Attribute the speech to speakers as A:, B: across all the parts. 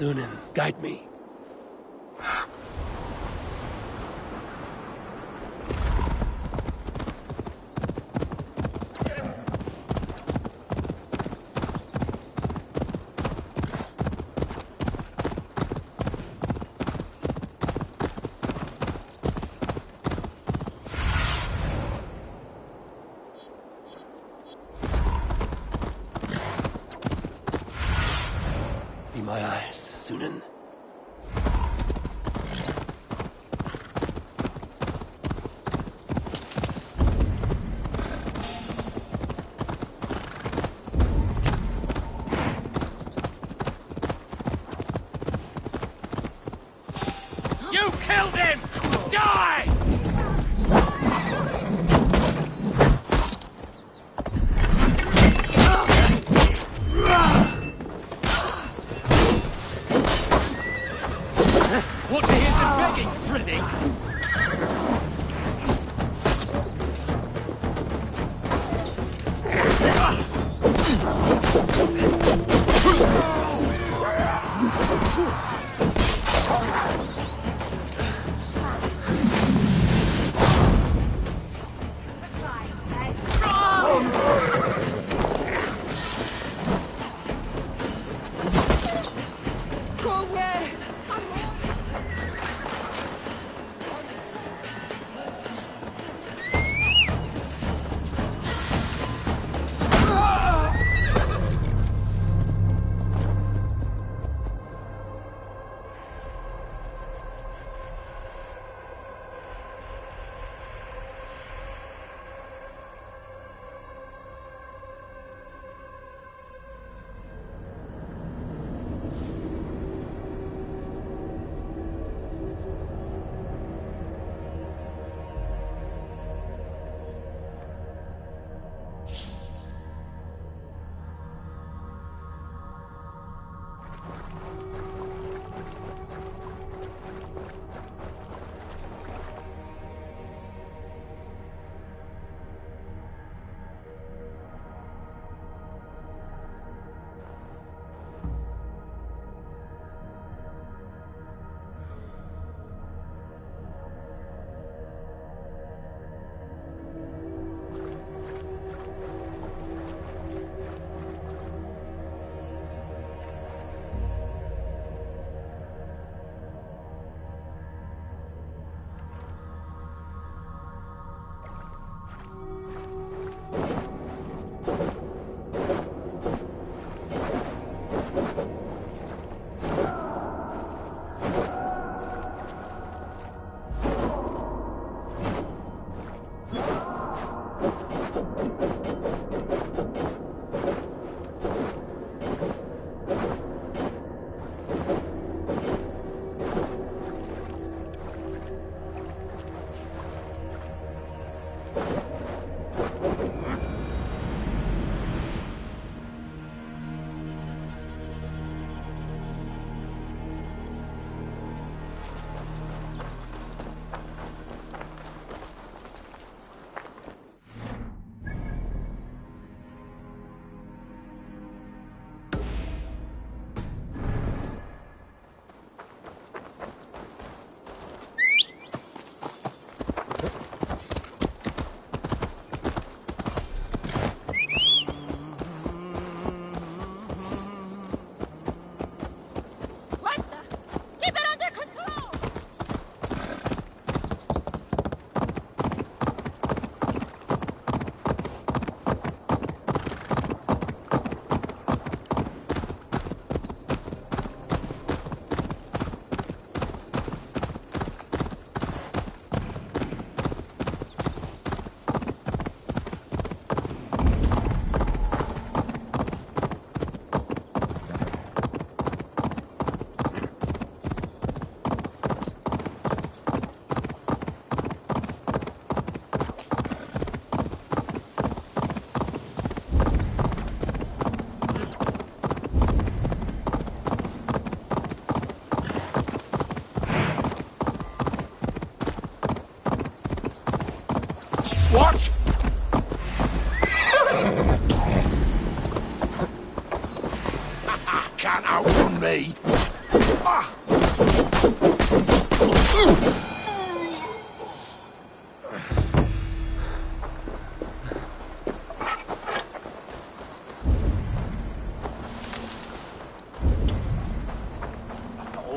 A: Sunan, guide me. Be my eyes, Sunan.
B: You killed him! Die! Want to hear some begging, Freddy?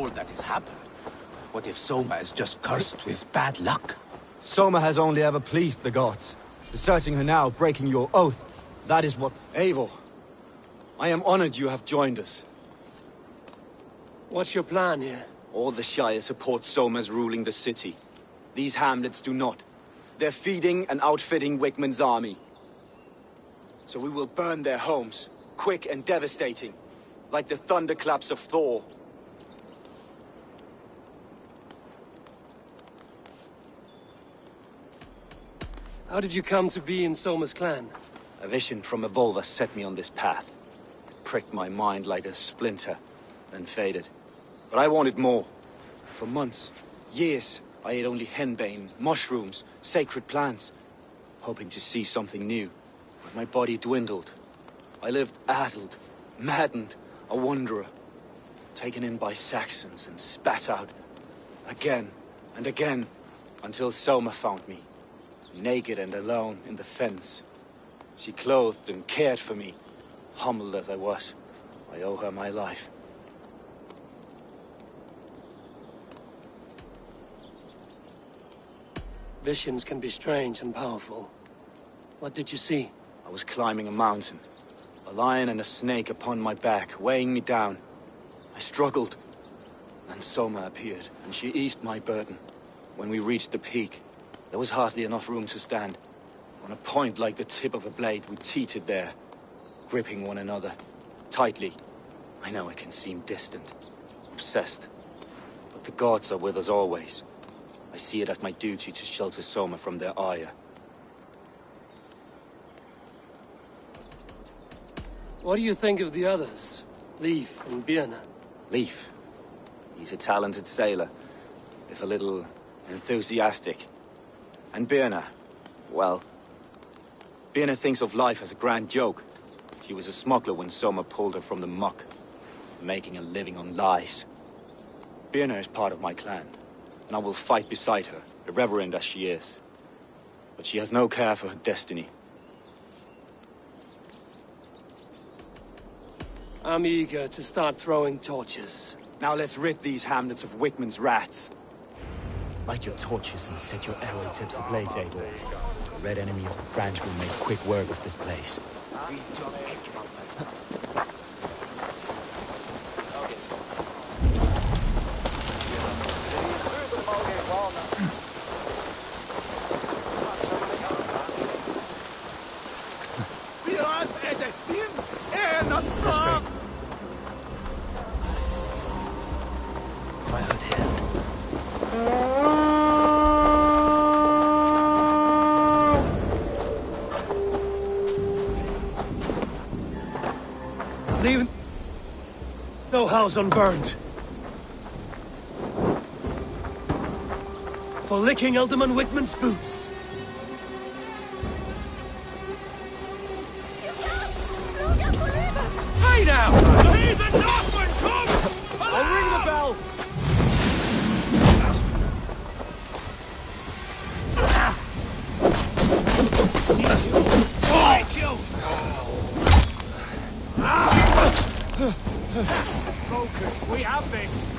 C: all that has happened. What if Soma is just cursed with bad luck?
D: Soma has only ever pleased the gods. Deserting her now, breaking your oath. That is what... Eivor, I am honored you have joined us.
A: What's your plan here?
D: All the Shire support Soma's ruling the city. These hamlets do not. They're feeding and outfitting Wickman's army. So we will burn their homes, quick and devastating, like the thunderclaps of Thor.
A: How did you come to be in Soma's clan?
D: A vision from Evolva set me on this path. It pricked my mind like a splinter, then faded. But I wanted more. For months, years, I ate only henbane, mushrooms, sacred plants, hoping to see something new. But my body dwindled. I lived addled, maddened, a wanderer, taken in by Saxons and spat out, again and again, until Soma found me, naked and alone in the fens. She clothed and cared for me, humbled as I was. I owe her my life.
A: Visions can be strange and powerful. What did you see?
D: I was climbing a mountain. A lion and a snake upon my back, weighing me down. I struggled. Then Soma appeared, and she eased my burden. When we reached the peak, there was hardly enough room to stand. On a point like the tip of a blade, we teetered there, gripping one another, tightly. I know it can seem distant, obsessed, but the gods are with us always. I see it as my duty to shelter Soma from their ire.
A: What do you think of the others? Leif and Birna?
D: Leif. He's a talented sailor, if a little enthusiastic. And Birna, well... Birna thinks of life as a grand joke. She was a smuggler when Soma pulled her from the muck, making a living on lies. Birna is part of my clan, and I will fight beside her, irreverent as she is. But she has no care for her destiny.
A: I'm eager to start throwing torches.
D: Now let's rid these hamlets of Wickman's rats. Light your torches and set your arrow tips ablaze, Eivor. The red enemy of the branch will make quick work of this place.
A: Leave no house unburned. For licking Alderman Wickman's boots.
B: Hey now! He's a Northman! Come!
A: I'll ring the bell!
B: Focus, we have this!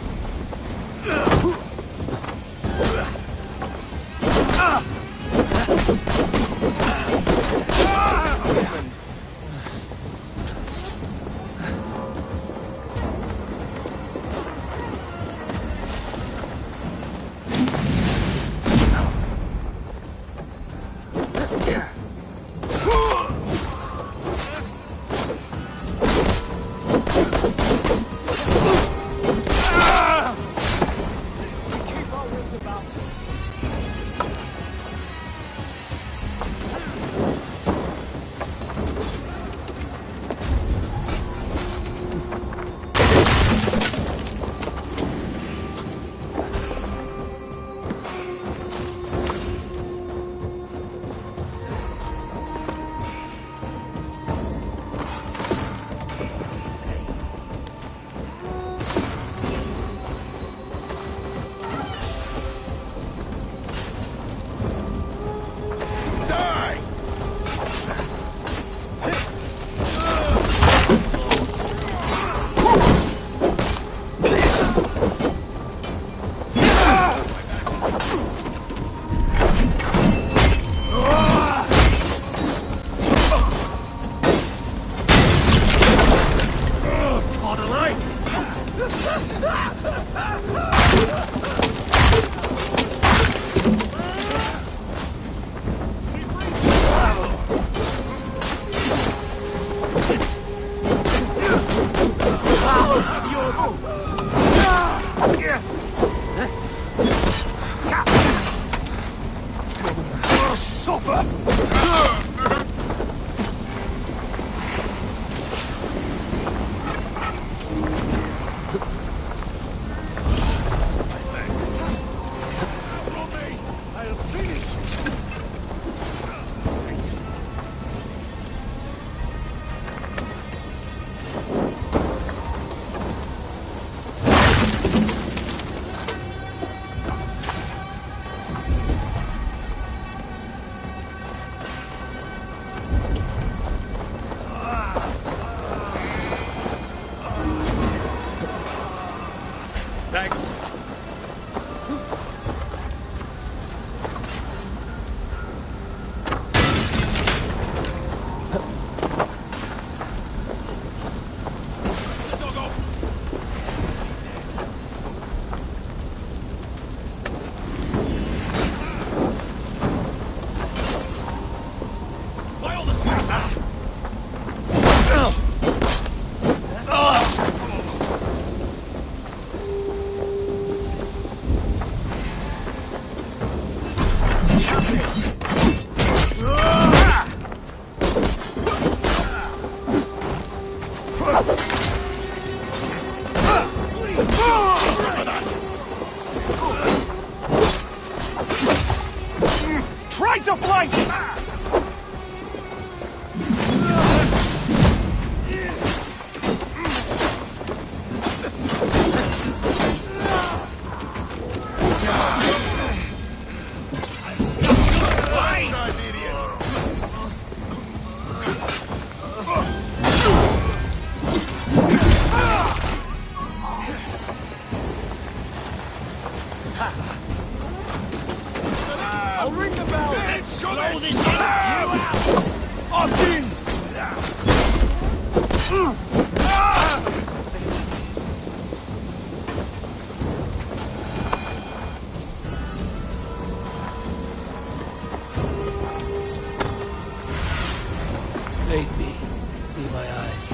B: Thanks. Try to flank! I'll ring the bell! Slow this in! You out! Opt-in!
A: Aid me. Be my eyes.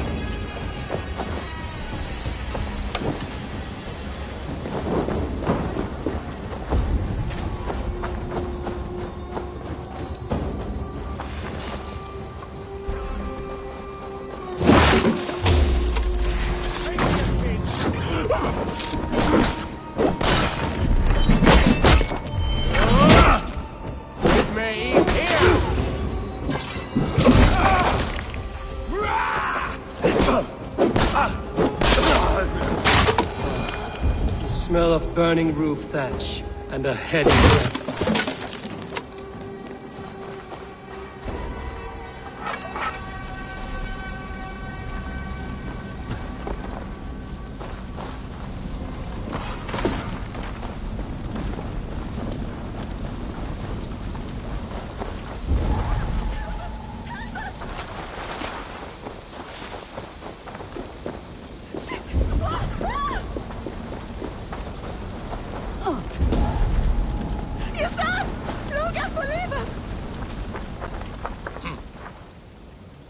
A: The smell of burning roof thatch and a heady breath.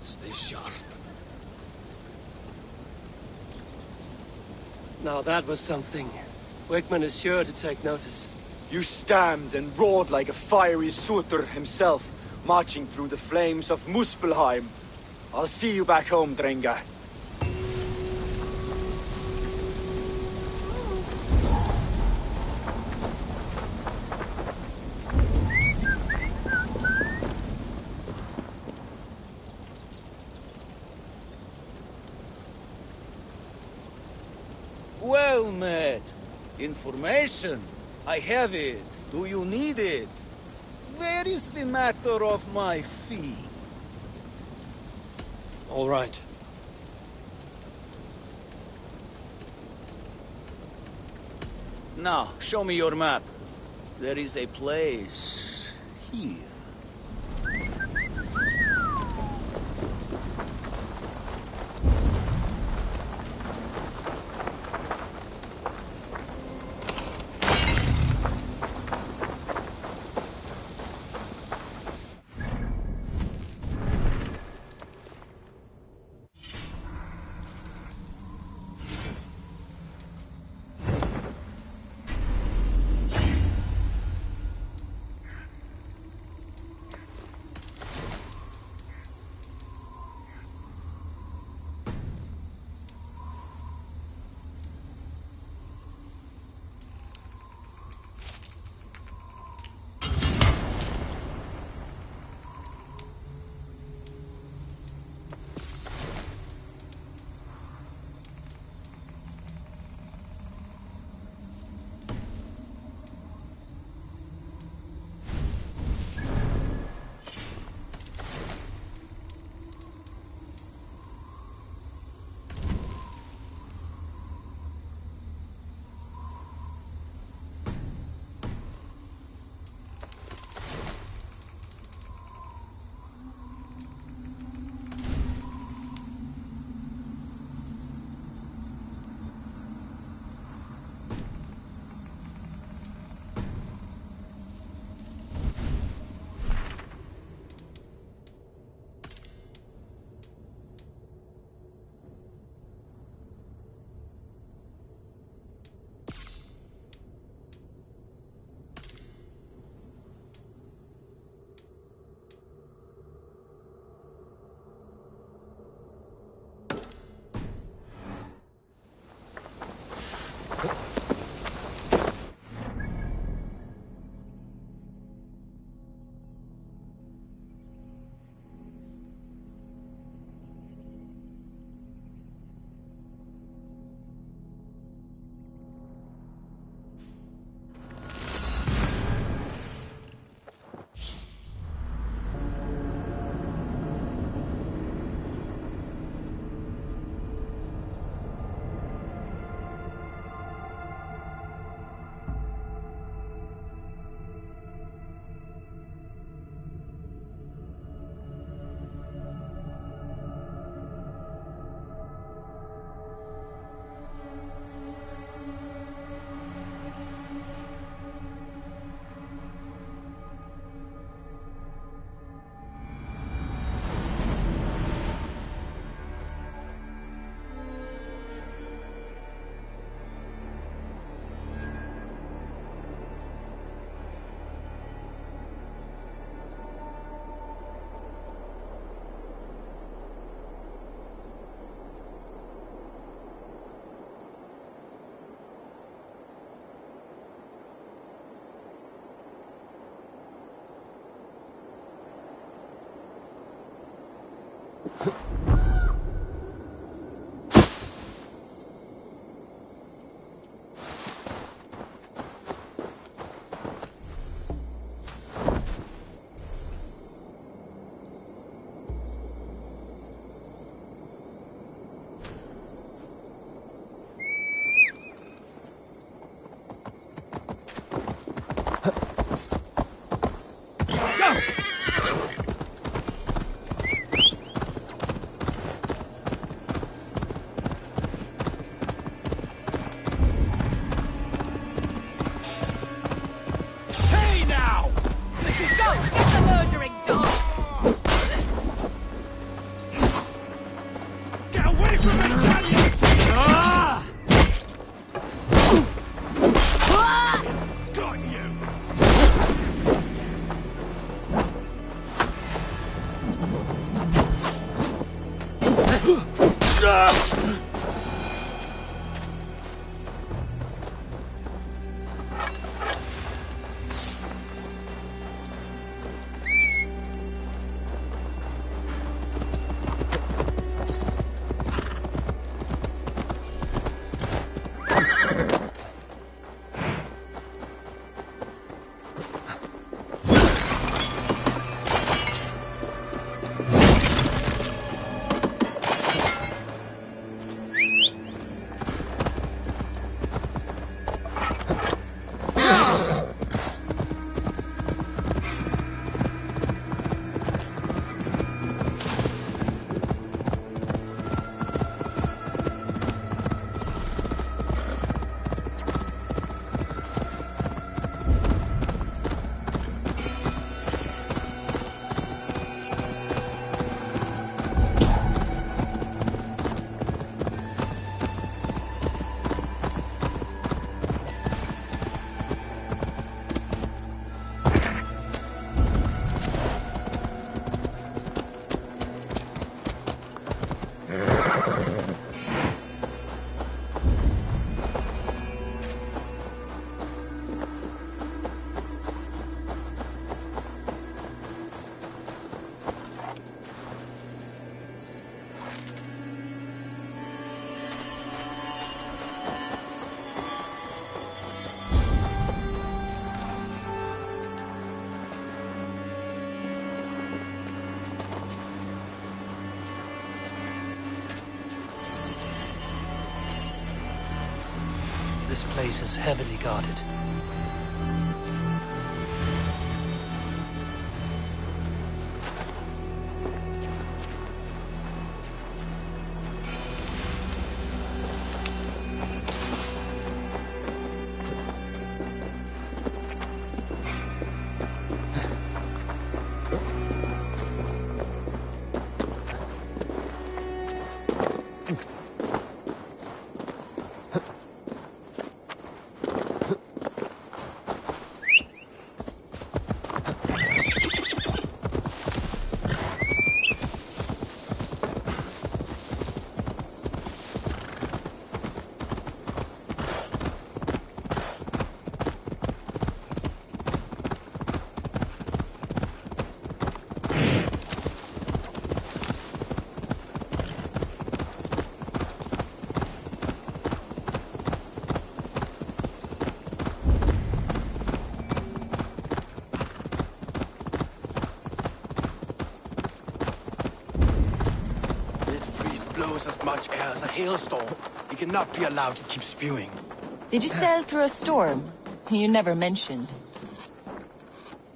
B: Stay sharp.
A: Now that was something. Wickman is sure to take notice.
D: You stamped and roared like a fiery Surtur himself, marching through the flames of Muspelheim. I'll see you back home, Drenga.
E: Well met. Information. I have it. Do you need it? There is the matter of my fee.
A: All right.
E: Now, show me your map. There is a place here.
A: This place is heavily guarded.
C: As much air as a hailstorm. He cannot be allowed to keep spewing.
F: Did you sail through a storm? You never mentioned.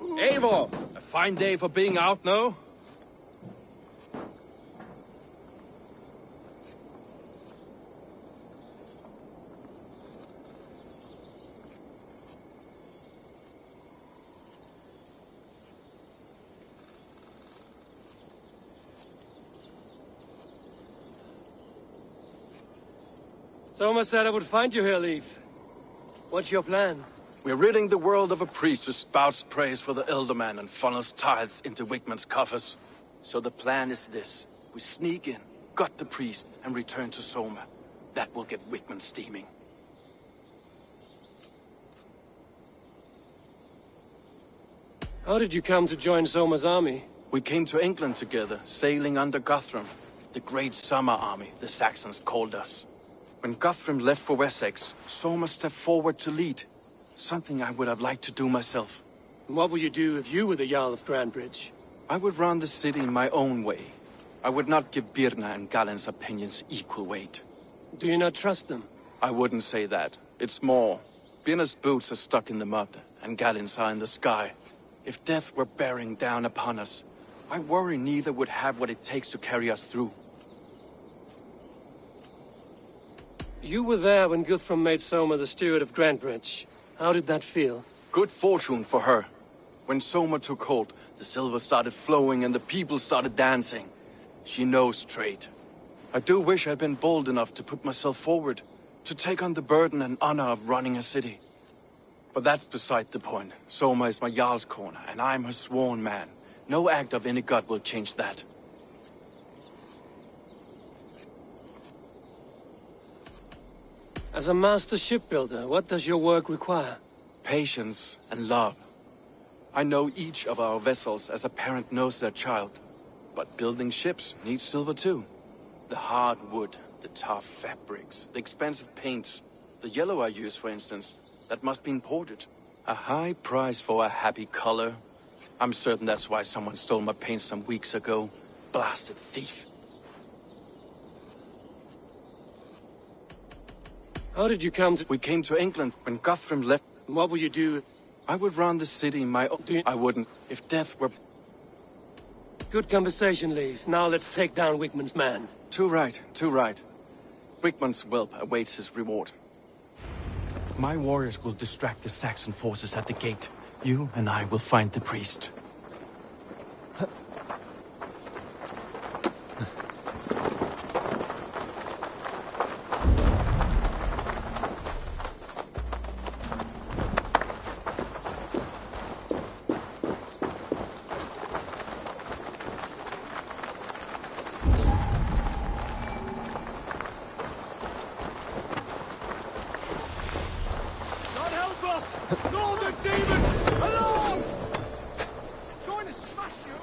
B: Eivor! A fine day for being out, no?
A: Soma said I would find you here, Leaf. What's your plan?
B: We're ridding the world of a priest who spouts praise for the Elderman and funnels tithes into Wigman's coffers. So the plan is this. We sneak in, gut the priest, and return to Soma. That will get Wigman steaming.
A: How did you come to join Soma's army?
B: We came to England together, sailing under Guthrum. The great summer army, the Saxons called us. When Guthrum left for Wessex, Soma stepped forward to lead. Something I would have liked to do myself.
A: What would you do if you were the Jarl of Grandbridge?
B: I would run the city in my own way. I would not give Birna and Galen's opinions equal weight.
A: Do you not trust them?
B: I wouldn't say that. It's more. Birna's boots are stuck in the mud, and Galen's are in the sky. If death were bearing down upon us, I worry neither would have what it takes to carry us through.
A: You were there when Guthrum made Soma the steward of Grandbridge. How did that feel?
B: Good fortune for her. When Soma took hold, the silver started flowing and the people started dancing. She knows trade. I do wish I'd been bold enough to put myself forward, to take on the burden and honor of running a city. But that's beside the point. Soma is my Jarl's corner, and I'm her sworn man. No act of any god will change that.
A: As a master shipbuilder, what does your work require?
B: Patience and love. I know each of our vessels as a parent knows their child. But building ships needs silver too. The hard wood, the tough fabrics, the expensive paints. The yellow I use, for instance, that must be imported. A high price for a happy color. I'm certain that's why someone stole my paint some weeks ago. Blasted thief.
A: How did you come to...
B: We came to England when Guthrum left.
A: What would you do?
B: I would run the city in my own... I wouldn't. If death were...
A: Good conversation, Leif. Now let's take down Wigman's man.
B: Too right, too right. Wigman's whelp awaits his reward. My warriors will distract the Saxon forces at the gate. You and I will find the priest.
E: No, the demons! Along! Going to smash you!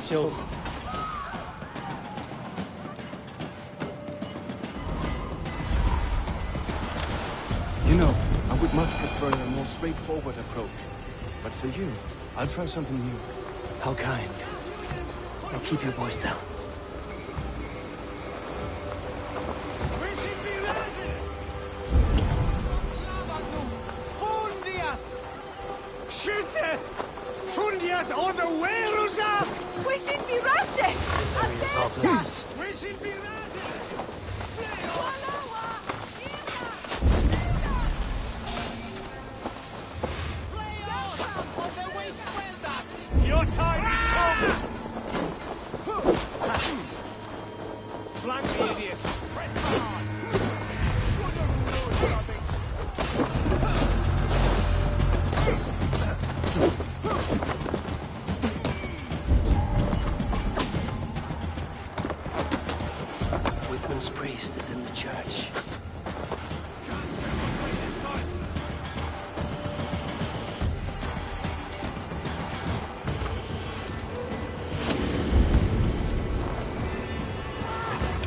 A: So...
B: You know, I would much prefer a more straightforward approach. But for you, I'll try something new.
A: How kind. Now keep your voice down.
G: Fundiat on the Werusa!
H: We sind die Röste!
A: This area is off limits.
G: We sind die Röste! Your time is come! Flank the idiot! Press hard!
A: Wigman's priest is in the church.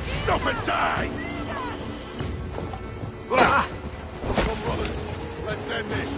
G: Stop and die! Ah! Come, brothers. Let's end this.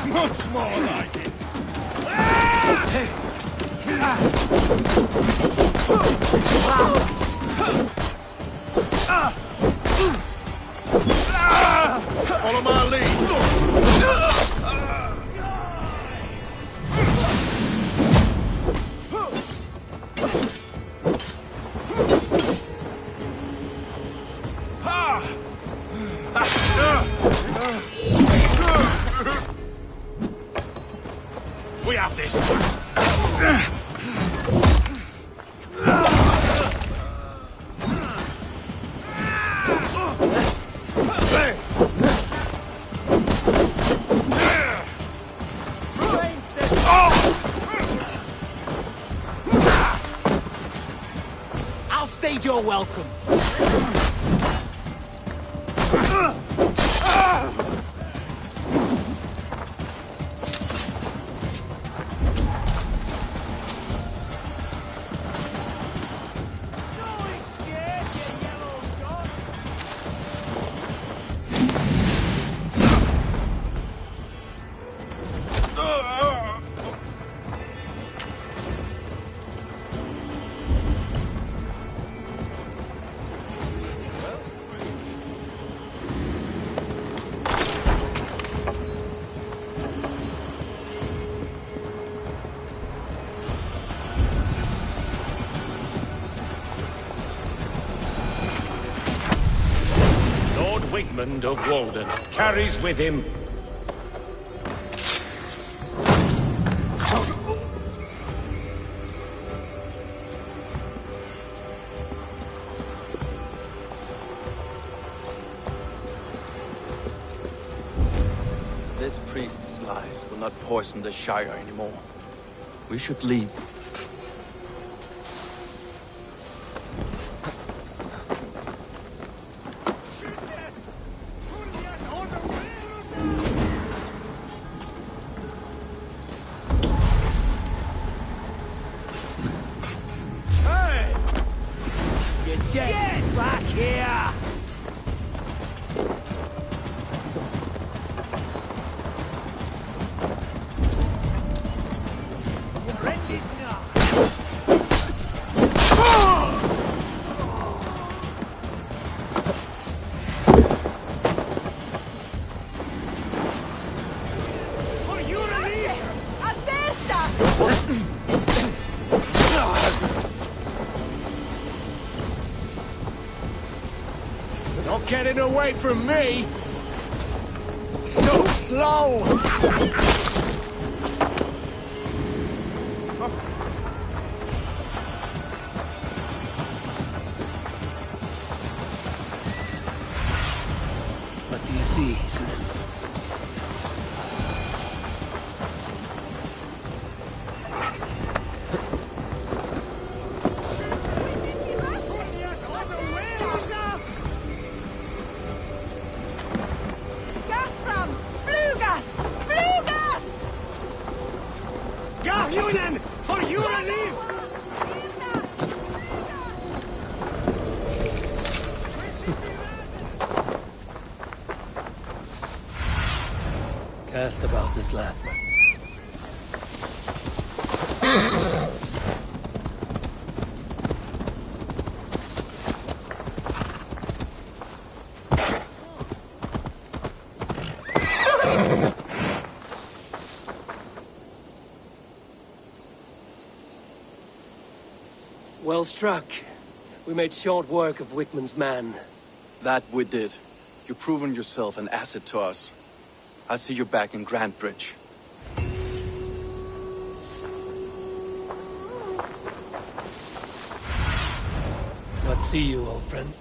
G: Much more like it. Follow my lead. We have this.
E: I'll stage your welcome.
I: Wigmund of Walden carries with him
B: This priest's lies will not poison the Shire anymore. We should leave.
E: Get back here! You're ready now!
H: For you relief! A testa!
I: Not getting away from me!
E: So slow!
A: What do you see, Sir?
H: Gaffram! Fluga! Fluga!
G: Garhunen! For you relief!
A: Cast about this land. Well struck. We made short work of Wickman's man.
B: That we did. You've proven yourself an asset to us. I'll see you back in Grantbridge.
A: What see you, old friend?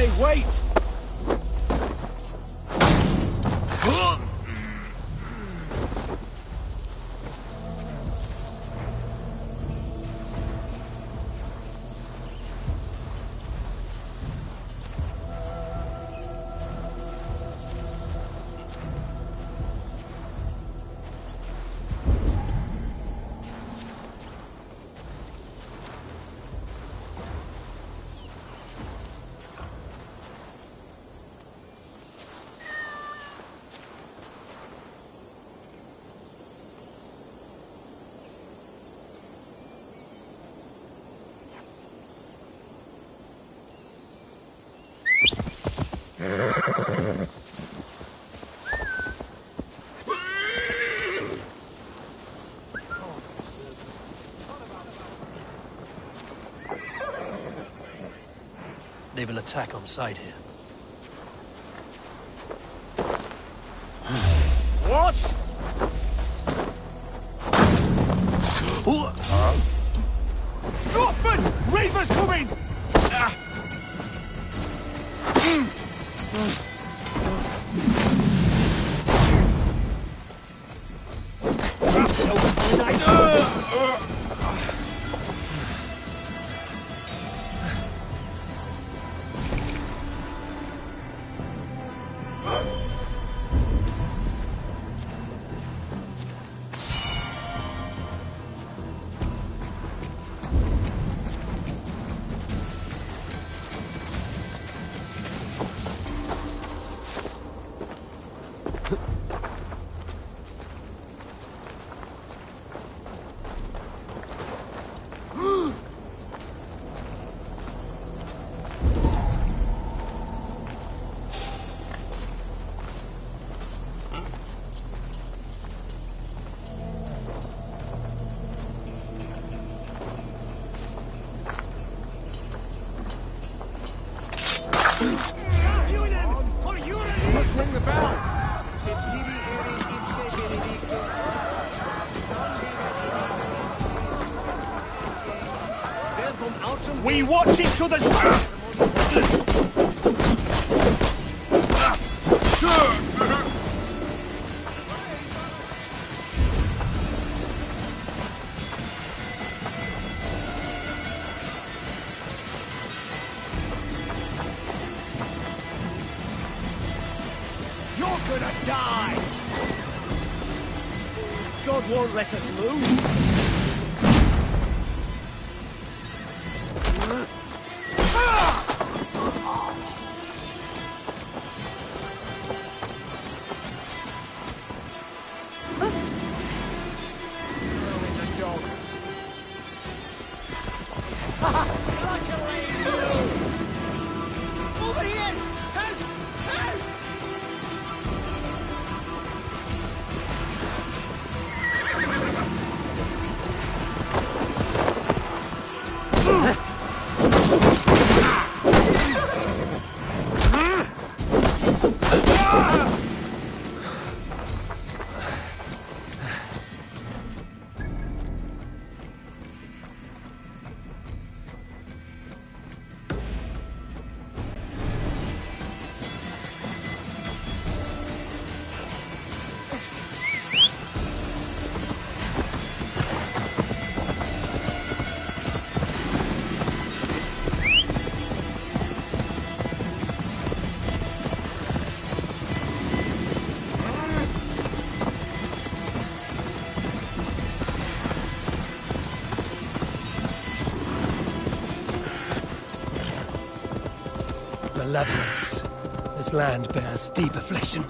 I: Hey, wait!
A: They will attack on sight here.
I: What? Northman! Reaver's coming!
G: Ring the bell.
I: We watch each other's back!
G: You're gonna die! God won't let us lose.
A: malevolence. This land bears deep affliction.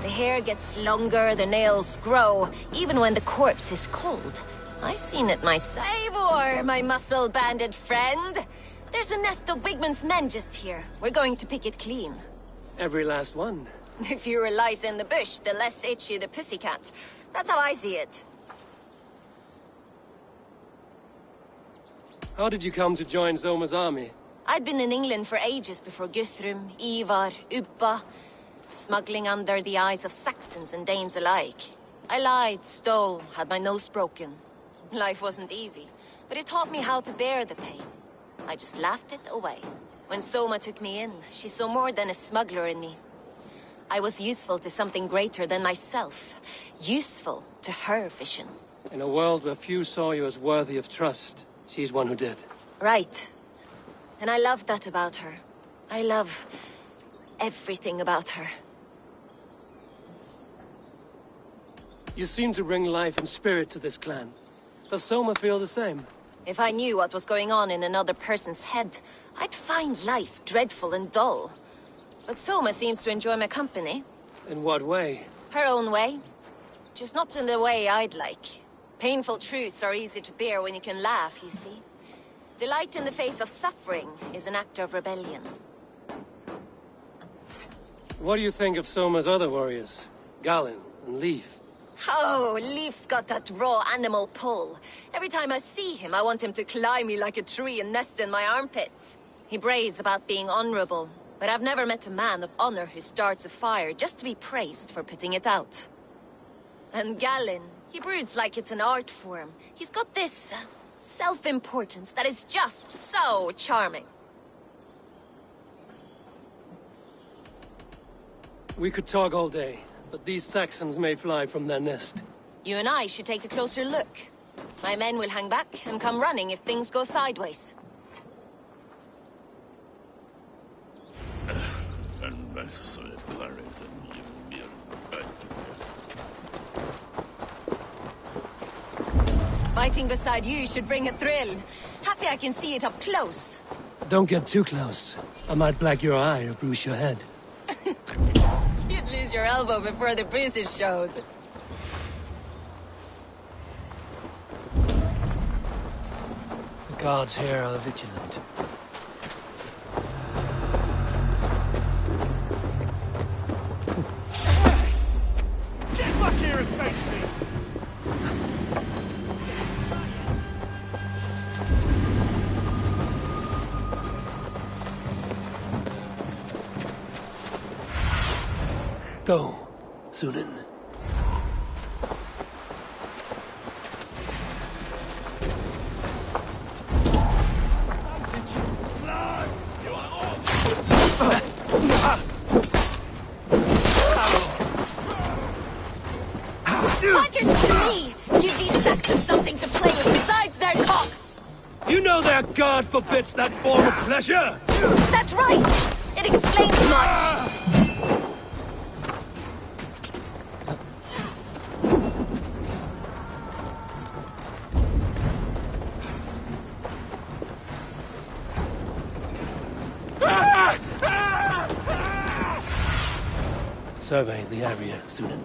J: The hair gets longer, the nails grow, even when the corpse is cold. I've seen it myself. Eivor, my muscle-banded friend! There's a nest of Wigman's men just here. We're going to pick it clean.
A: Every last one.
J: The fewer lies in the bush, the less itchy the pussycat. That's how I see it.
A: How did you come to join Zoma's army?
J: I'd been in England for ages before Guthrum, Ivar, Uppa, smuggling under the eyes of Saxons and Danes alike. I lied, stole, had my nose broken. Life wasn't easy, but it taught me how to bear the pain. I just laughed it away. When Soma took me in, she saw more than a smuggler in me. I was useful to something greater than myself. Useful to her vision.
A: In a world where few saw you as worthy of trust, she's one who did.
J: Right. And I love that about her. I love everything about her.
A: You seem to bring life and spirit to this clan. Does Soma feel the same?
J: If I knew what was going on in another person's head, I'd find life dreadful and dull. But Soma seems to enjoy my company.
A: In what way?
J: Her own way. Just not in the way I'd like. Painful truths are easy to bear when you can laugh, you see. Delight in the face of suffering is an act of rebellion.
A: What do you think of Soma's other warriors? Galin and Leaf?
J: Oh, Leaf's got that raw animal pull. Every time I see him, I want him to climb me like a tree and nest in my armpits. He brays about being honorable, but I've never met a man of honor who starts a fire just to be praised for putting it out. And Galin, he broods like it's an art form. He's got this self-importance that is just so charming.
A: We could talk all day, but these Saxons may fly from their nest.
J: You and I should take a closer look. My men will hang back and come running if things go sideways. Fighting beside you should bring a thrill. Happy I can see it up close.
A: Don't get too close. I might black your eye or bruise your head.
J: You'd lose your elbow before the bruises showed.
A: The guards here are vigilant.
G: Get back here and face me!
A: Go, Sunan.
J: Fighters to me! Give these Saxons something to play with besides their cocks!
A: You know their God forbids that form of pleasure!
J: Is that right? It explains much!
A: Survey the area, Sunan.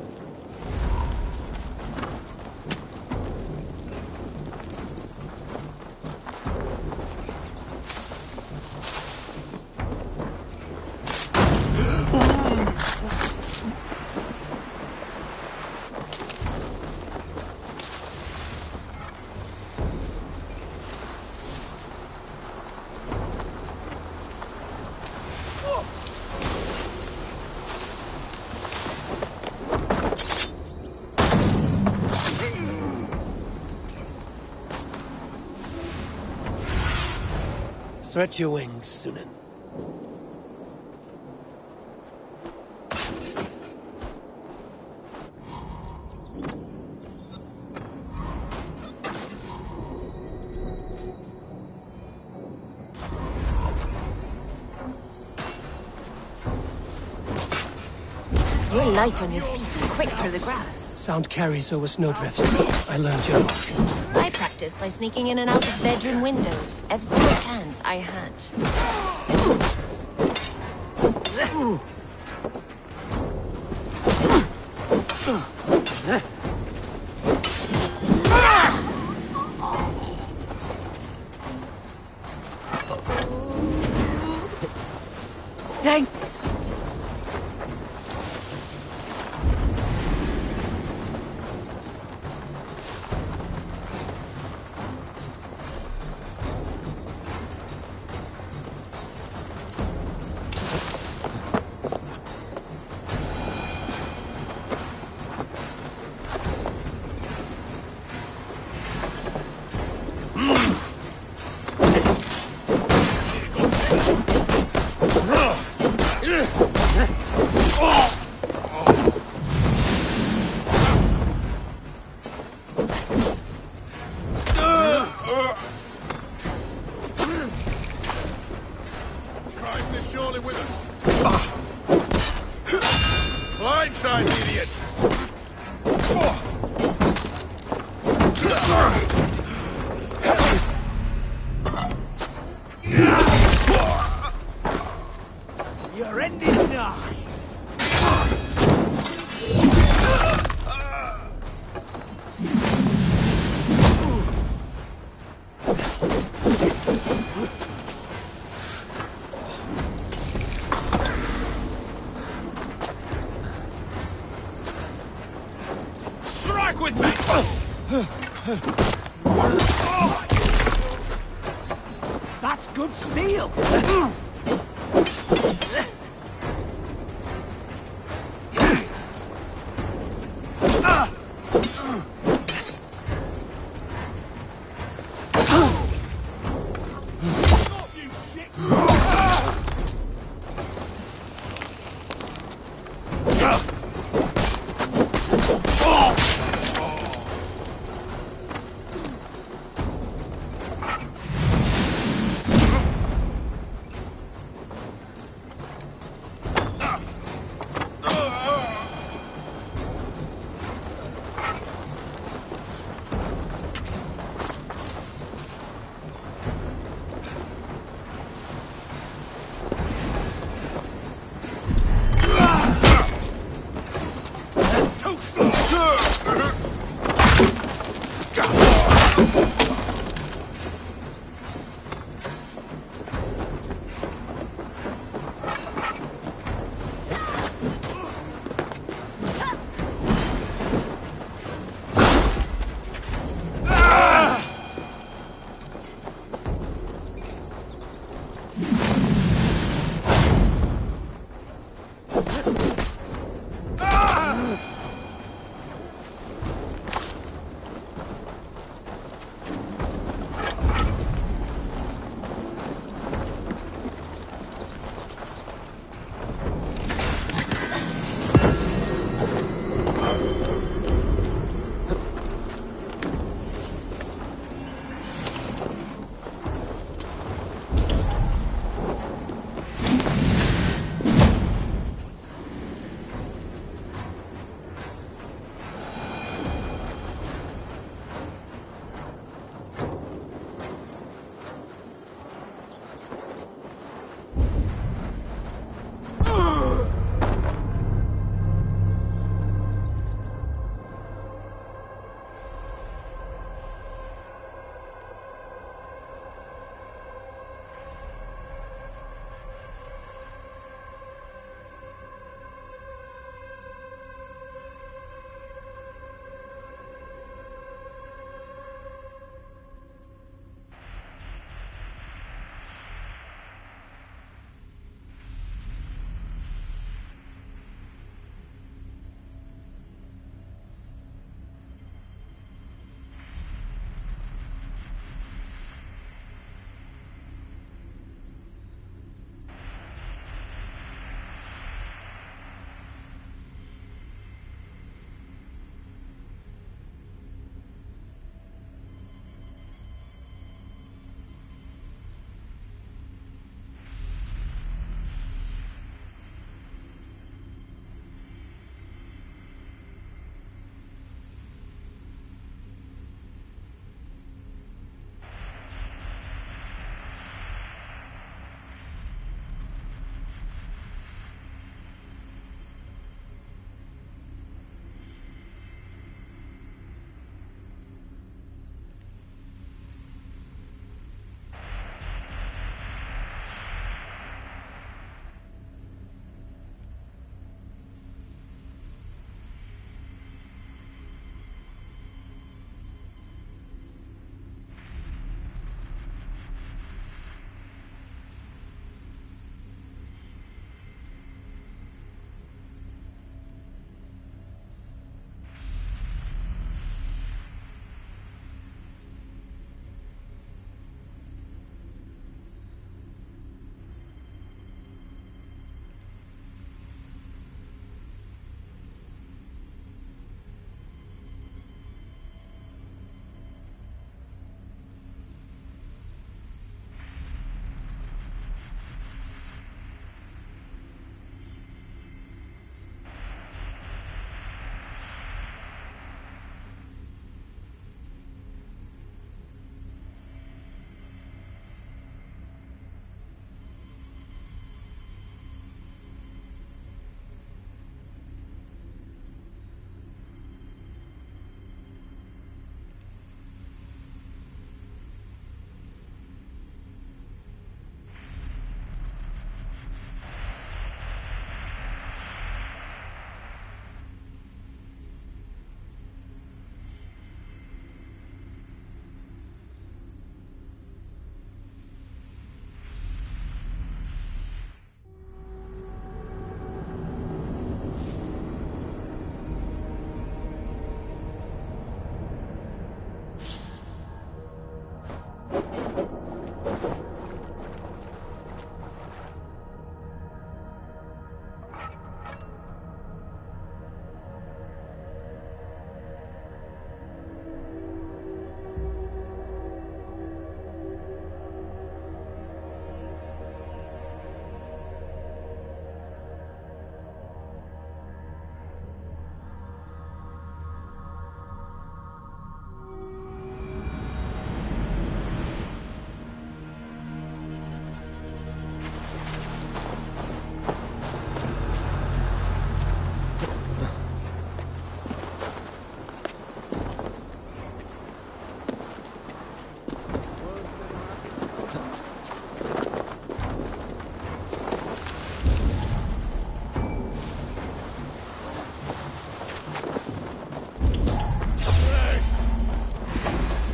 A: Stretch your wings, Sunan.
J: You're light on your feet and quick through the grass.
A: Sound carries over snowdrifts. I learned your mark.
J: I practiced by sneaking in and out of bedroom windows every chance I had.
F: Thanks.
G: Christ is surely with us. Blindside, idiot!
C: Your end is nigh.
G: Strike with me!
C: That's good steel.
G: You shit!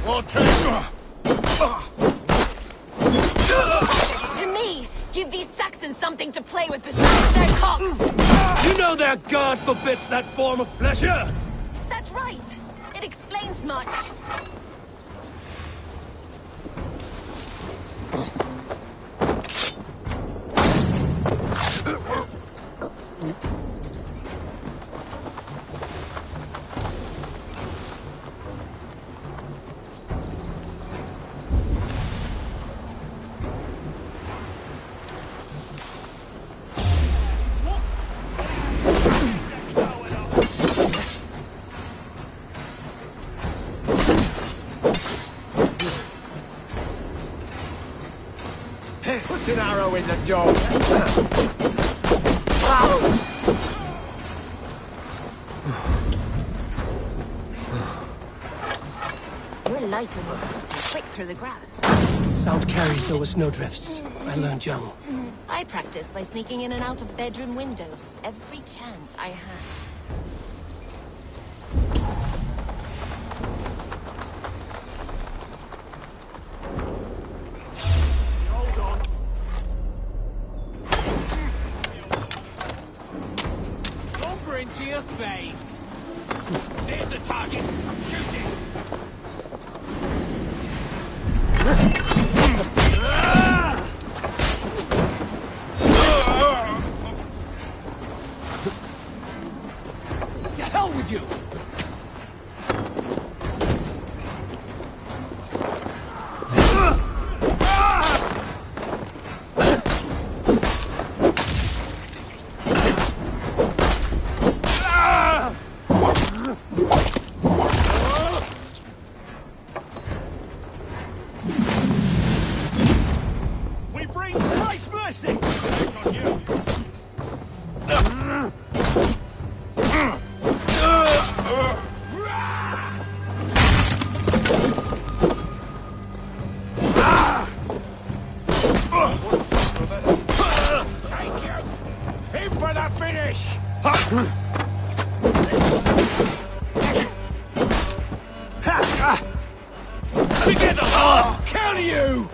G: Or take...
J: To me! Give these Saxons something to play with besides their cocks!
I: You know their god forbids that form of pleasure!
J: Is that right? It explains much.
I: Put an arrow in the dog.
J: You're light on your feet and quick through the grass.
A: Sound carries over snowdrifts. I learned young.
J: I practiced by sneaking in and out of bedroom windows every chance I had.
I: Into your fate. There's the target. Shoot it. To hell with you. Together! Counter you!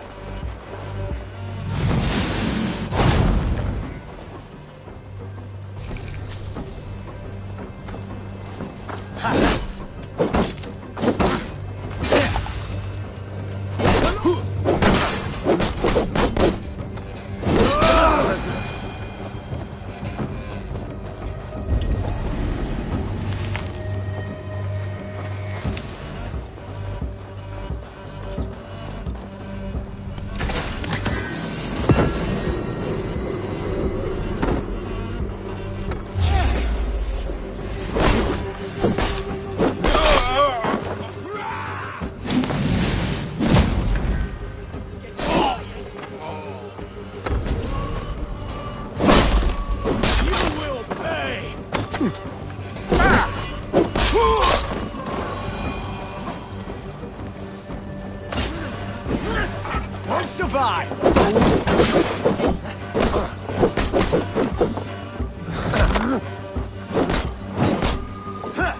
I: Won't survive!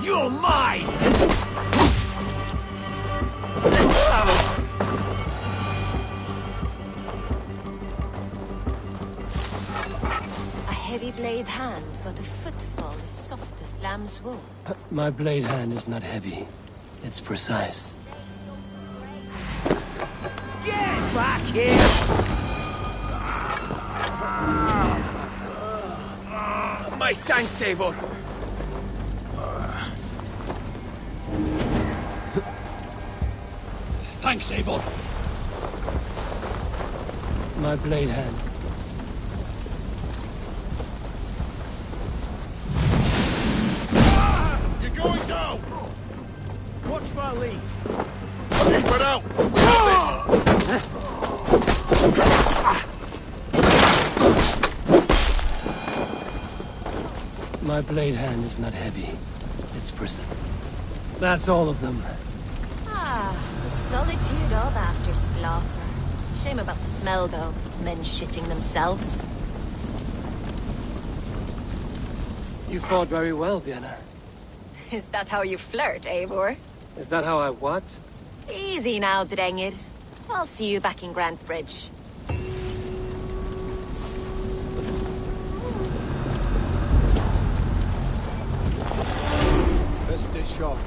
I: You're mine!
J: A heavy blade hand, but a footfall as soft as lamb's wool.
A: My blade hand is not heavy. It's precise.
I: Get back here! My thanks, Savor. Thanks, Savor.
A: My blade hand.
G: You're going down!
I: Watch my lead.
G: Keep it out!
A: My blade hand is not heavy. It's precise. That's all of them.
J: Ah, the solitude of after slaughter. Shame about the smell, though. Men shitting themselves.
A: You fought very well, Vienna.
J: Is that how you flirt, Eivor?
A: Is that how I what?
J: Easy now, Drenger. I'll see you back in Grand Bridge.
C: Let's stay sharp.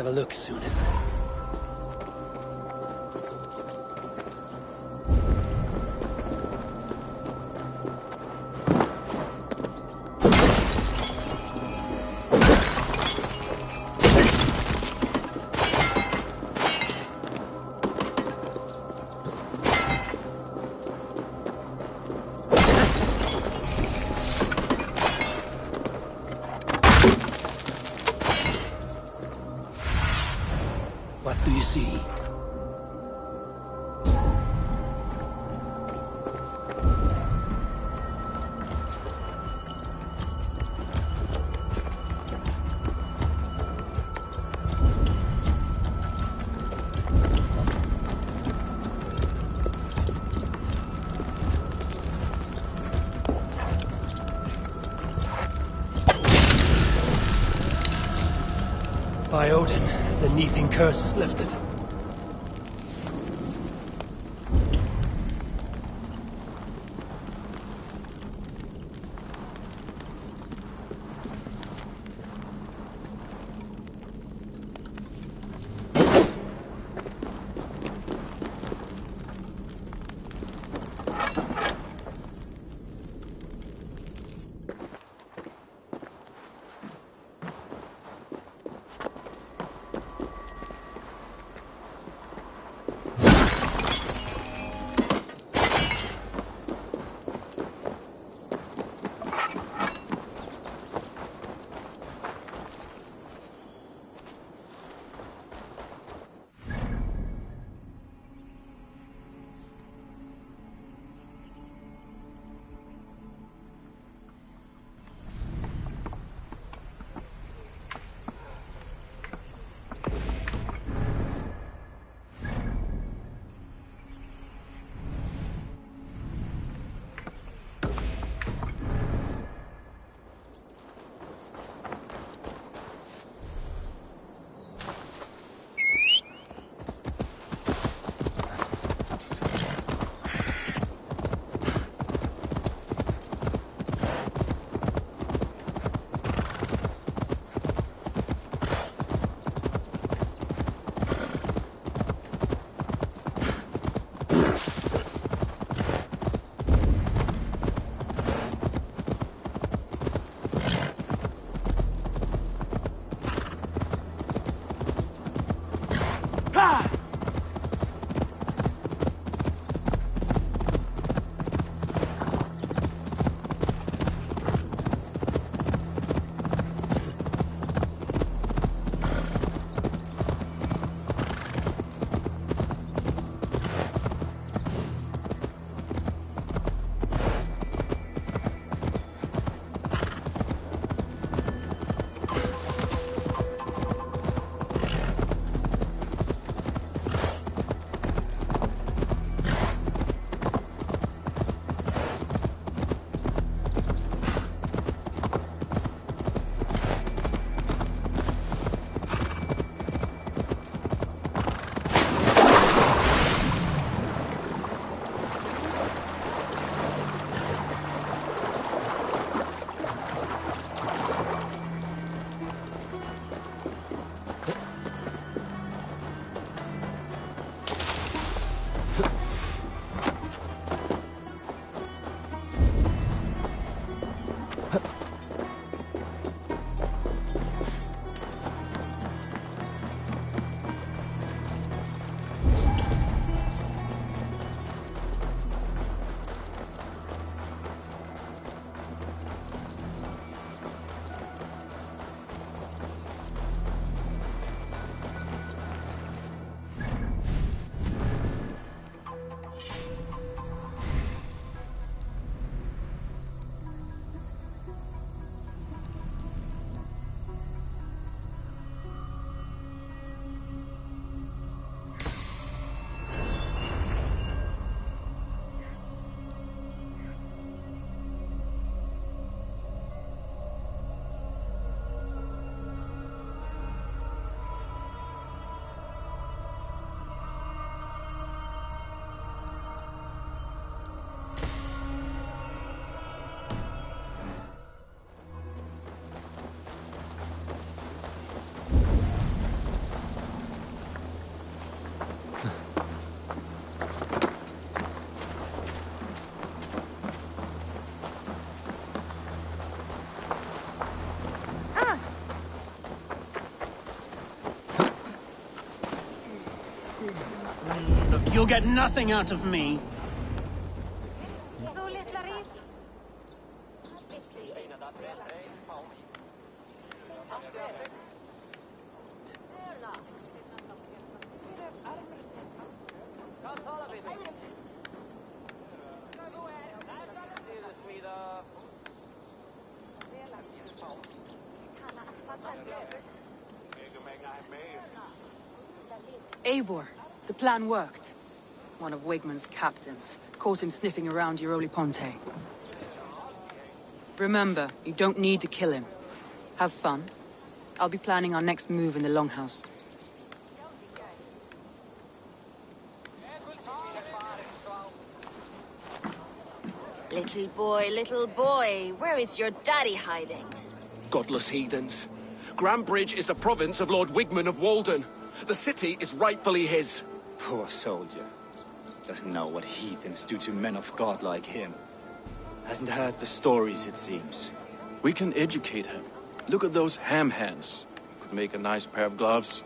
A: Have a look, Sunan. What do you see?
I: by Odin, the Neething curse is lifted. You'll get nothing out of me.
K: Eivor, the plan worked. One of Wigmund's captains caught him sniffing around Euroli Ponte. Remember, you don't need to kill him. Have fun. I'll be planning our next move in the Longhouse.
J: Little boy, where is your daddy hiding?
C: Godless heathens. Grambridge is a province of Lord Wigman of Walden. The city is rightfully his.
D: Poor soldier. Doesn't know what heathens do to men of God like him. Hasn't heard the stories, it seems.
B: We can educate him. Look at those ham hands. Could make a nice pair of gloves.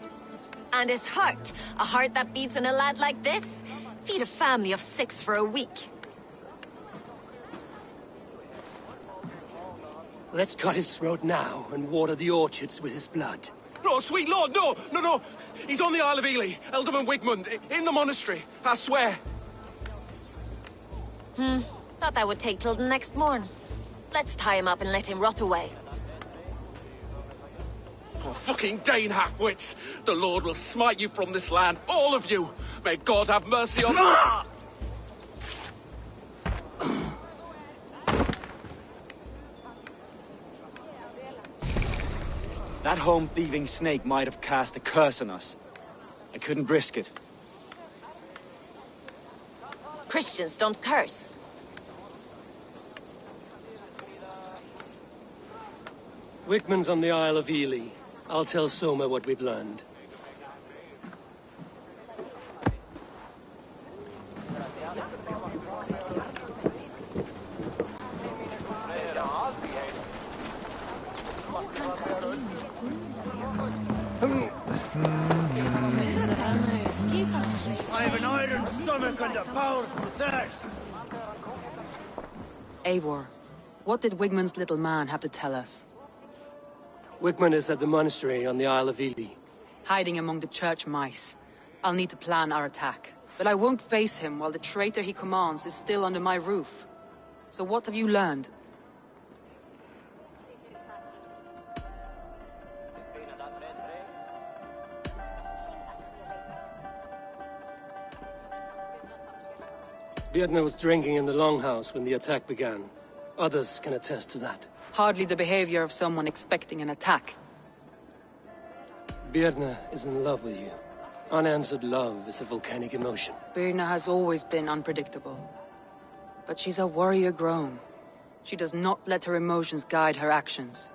J: And his heart. A heart that beats in a lad like this? Feed a family of 6 for a week.
A: Let's cut his throat now and water the orchards with his blood.
C: No, sweet lord, no, no, no. He's on the Isle of Ely, Ealdorman Wigmund, in the monastery, I swear.
J: Thought that would take till the next morn. Let's tie him up and let him rot away.
C: Oh, fucking Dane half-wits! The Lord will smite you from this land, all of you! May God have mercy on...
D: That home-thieving snake might have cast a curse on us. I couldn't risk it.
J: Christians don't curse.
A: Wickman's on the Isle of Ely. I'll tell Soma what we've learned.
I: I have an iron stomach and a powerful thirst.
K: Eivor, what did Wigman's little man have to tell us?
A: Wickman is at the monastery on the Isle of Ely.
K: Hiding among the church mice. I'll need to plan our attack. But I won't face him while the traitor he commands is still under my roof. So what have you learned?
A: Björn was drinking in the Longhouse when the attack began. Others can attest to that.
K: Hardly the behavior of someone expecting an attack.
A: Björn is in love with you. Unanswered love is a volcanic emotion.
K: Birna has always been unpredictable. But she's a warrior grown. She does not let her emotions guide her actions.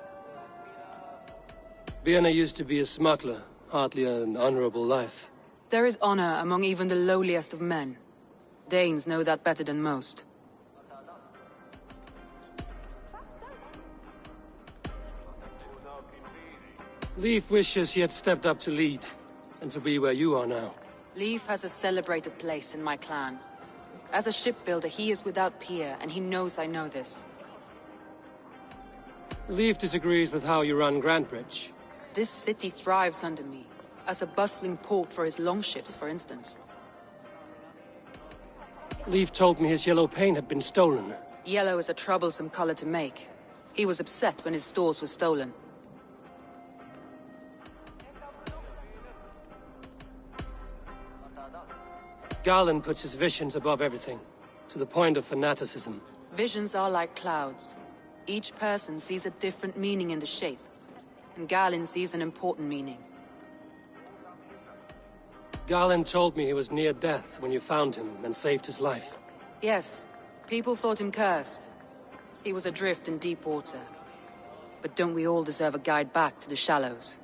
A: Björn used to be a smuggler, hardly an honorable life.
K: There is honor among even the lowliest of men. Danes know that better than most.
A: Leif wishes he had stepped up to lead, and to be where you are now.
K: Leif has a celebrated place in my clan. As a shipbuilder, he is without peer, and he knows I know this.
A: Leif disagrees with how you run Grantbridge.
K: This city thrives under me, as a bustling port for his longships, for instance.
A: Leif told me his yellow paint had been stolen.
K: Yellow is a troublesome color to make. He was upset when his stores were stolen.
A: Garland puts his visions above everything, to the point of fanaticism.
K: Visions are like clouds. Each person sees a different meaning in the shape, and Garland sees an important meaning.
A: Garland told me he was near death when you found him and saved his life.
K: Yes, people thought him cursed. He was adrift in deep water. But don't we all deserve a guide back to the shallows?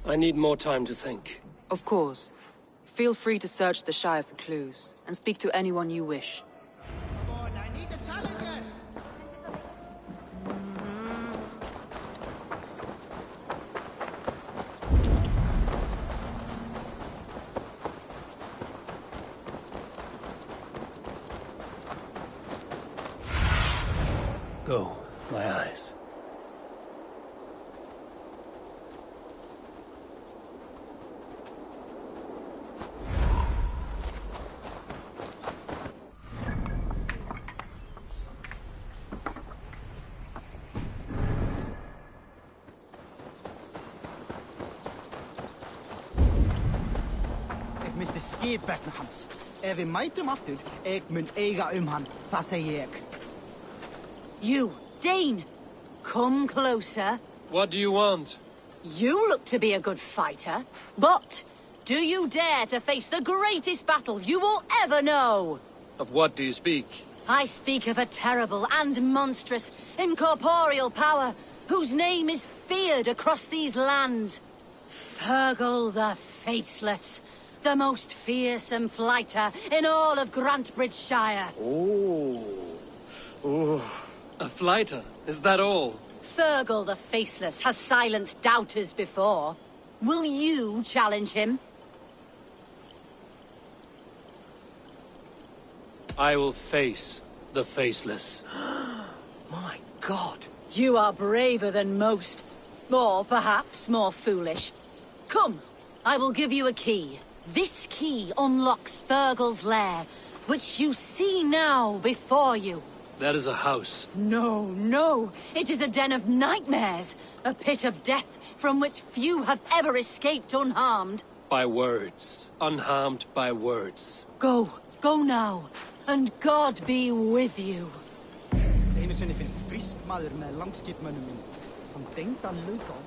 A: I need more time to think.
K: Of course. Feel free to search the Shire for clues, and speak to anyone you wish.
I: Come on, I need a challenger.
A: Go, my eyes.
L: skipverkna hans. Vi mætum aftur, mun eiga hann, það segi ég.
H: You, Dane! Come closer.
A: What do you want?
H: You look to be a good fighter, but do you dare to face the greatest battle you will ever know?
A: Of what do you speak?
H: I speak of a terrible and monstrous, incorporeal power, whose name is feared across these lands. Fergal the Faceless, the most fearsome fighter in all of Grantbridgeshire.
A: A fighter? Is that all?
H: Fergal the Faceless has silenced doubters before. Will you challenge him?
A: I will face the Faceless.
L: My God.
H: You are braver than most. Or perhaps more foolish. Come, I will give you a key. This key unlocks Fergal's lair, which you see now before you.
A: That is a house.
H: No, no. It is a den of nightmares. A pit of death from which few have ever escaped unharmed.
A: By words. Unharmed by words.
H: Go. Go now. And God be with you.
L: Einu sinni finnst frísk maður með langskipmönnum minn. Hann dengd að lauka á.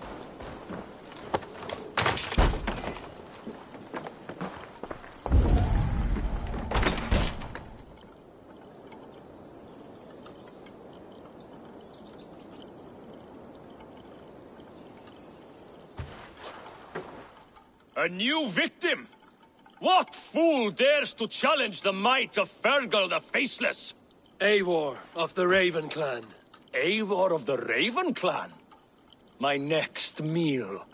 I: A new victim? What fool dares to challenge the might of Fergal the Faceless?
A: Eivor of the Raven clan.
I: Eivor of the Raven clan? My next meal.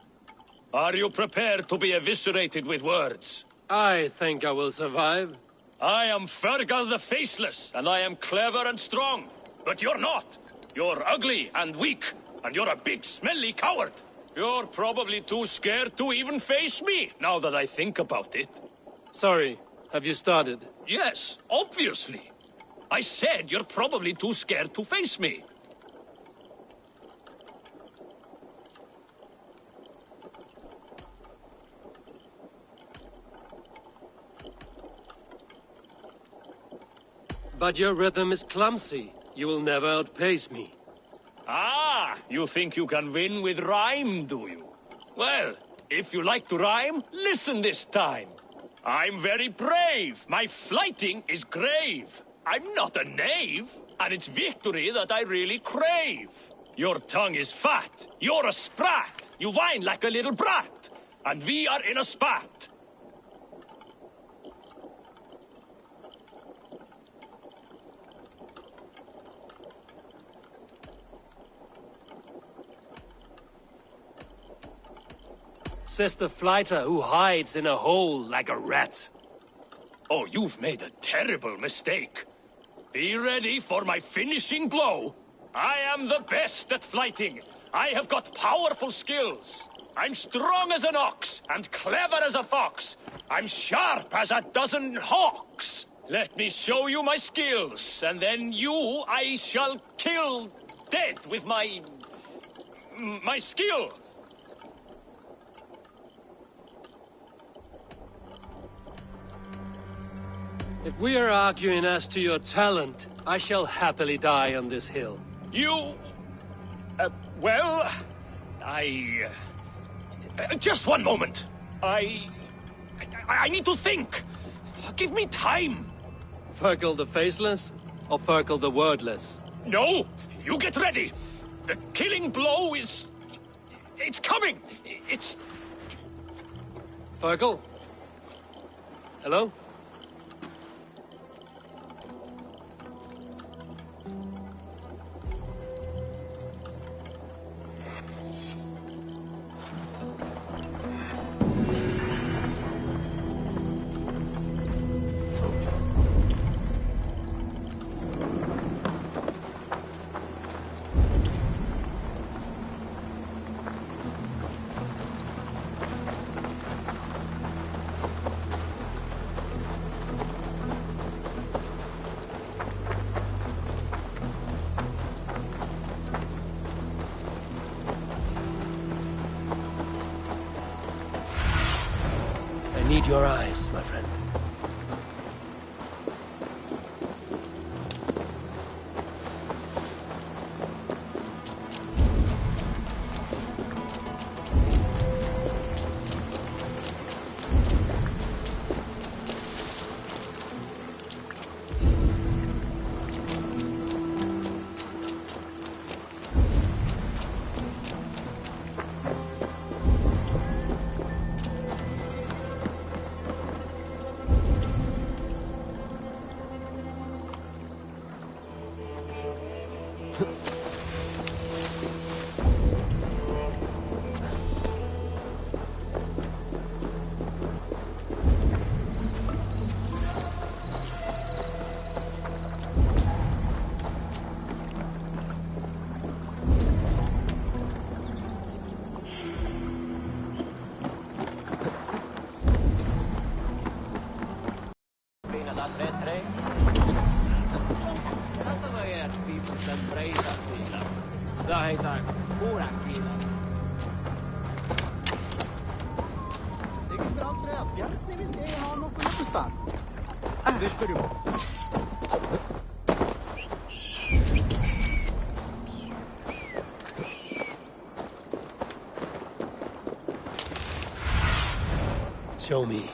I: Are you prepared to be eviscerated with words?
A: I think I will survive.
I: I am Fergal the Faceless, and I am clever and strong. But you're not. You're ugly and weak, and you're a big, smelly coward. You're probably too scared to even face me, now that I think about it.
A: Sorry, have you started?
I: Yes, obviously. I said you're probably too scared to face me.
A: But your rhythm is clumsy. You will never outpace me.
I: Ah, you think you can win with rhyme, do you? Well, if you like to rhyme, listen this time. I'm very brave. My flighting is grave. I'm not a knave, and it's victory that I really crave. Your tongue is fat. You're a sprat. You whine like a little brat. And we are in a spat.
A: Says the fighter who hides in a hole like a rat.
I: Oh, you've made a terrible mistake. Be ready for my finishing blow. I am the best at flighting. I have got powerful skills. I'm strong as an ox and clever as a fox. I'm sharp as a dozen hawks. Let me show you my skills, and then you I shall kill dead with my skill.
A: If we are arguing as to your talent, I shall happily die on this hill.
I: You... well... just one moment. I need to think. Give me time.
A: Fergal the Faceless or Fergal the Wordless?
I: No! You get ready! The killing blow is... it's coming! It's...
A: Fergal? Hello? need your eyes, my friend.
L: Við spyrjum.
A: Show me.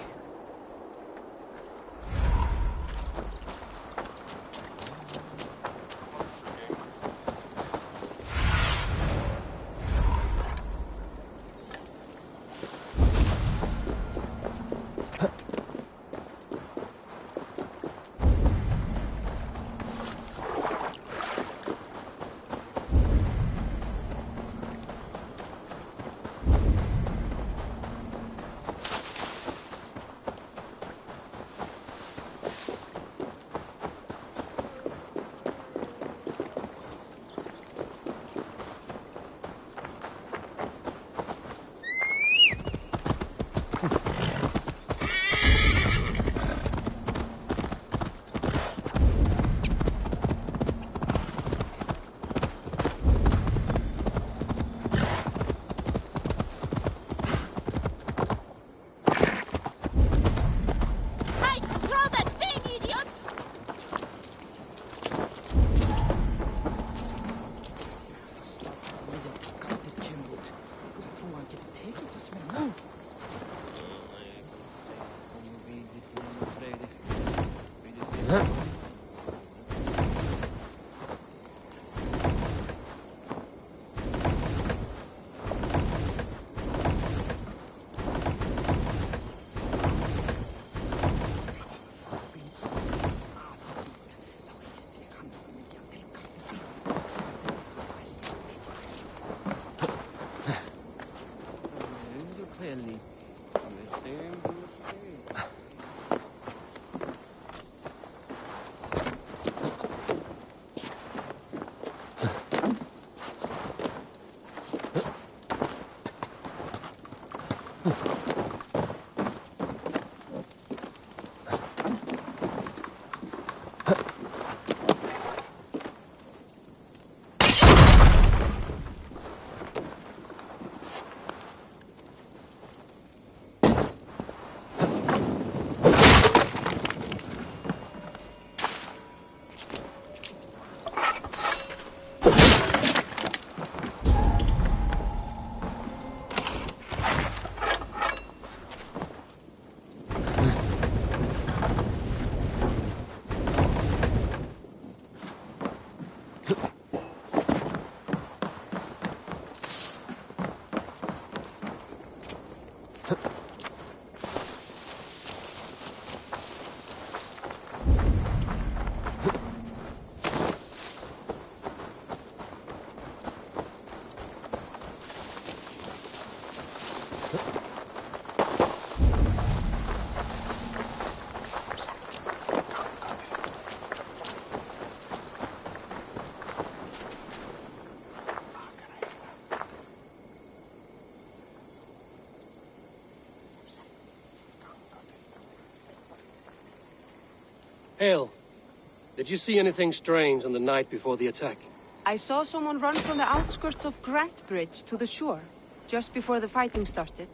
A: Hale, did you see anything strange on the night before the attack?
M: I saw someone run from the outskirts of Grant Bridge to the shore, just before the fighting started.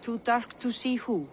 M: Too dark to see who.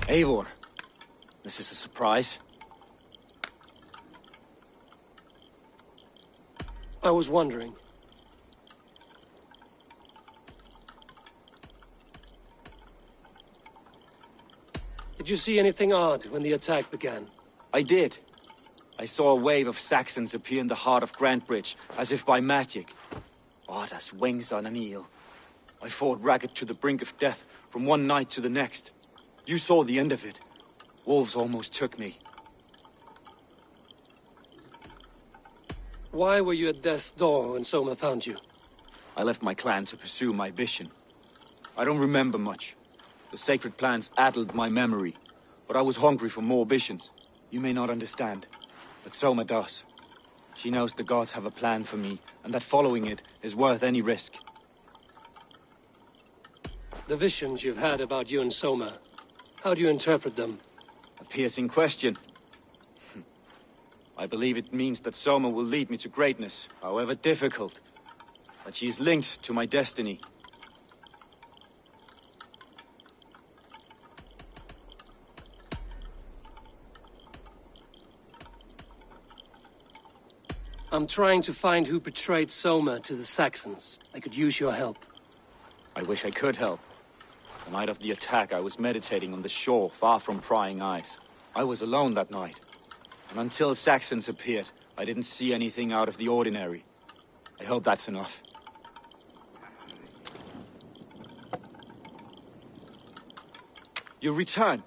D: Eivor, this is a surprise.
A: I was wondering. Did you see anything odd when the attack began?
D: I did. I saw a wave of Saxons appear in the heart of Grantbridge, as if by magic. Odd as wings on an eel. I fought ragged to the brink of death from one night to the next. You saw the end of it. Wolves almost took me.
A: Why were you at death's door when Soma found you?
D: I left my clan to pursue my vision. I don't remember much. The sacred plants addled my memory, but I was hungry for more visions. You may not understand, but Soma does. She knows the gods have a plan for me, and that following it is worth any risk.
A: The visions you've had about you and Soma, how do you interpret them?
D: A piercing question. I believe it means that Soma will lead me to greatness, however difficult. That she is linked to my destiny.
A: I'm trying to find who betrayed Soma to the Saxons. I could use your help.
D: I wish I could help. The night of the attack, I was meditating on the shore, far from prying eyes. I was alone that night. And until Saxons appeared, I didn't see anything out of the ordinary. I hope that's enough. You return.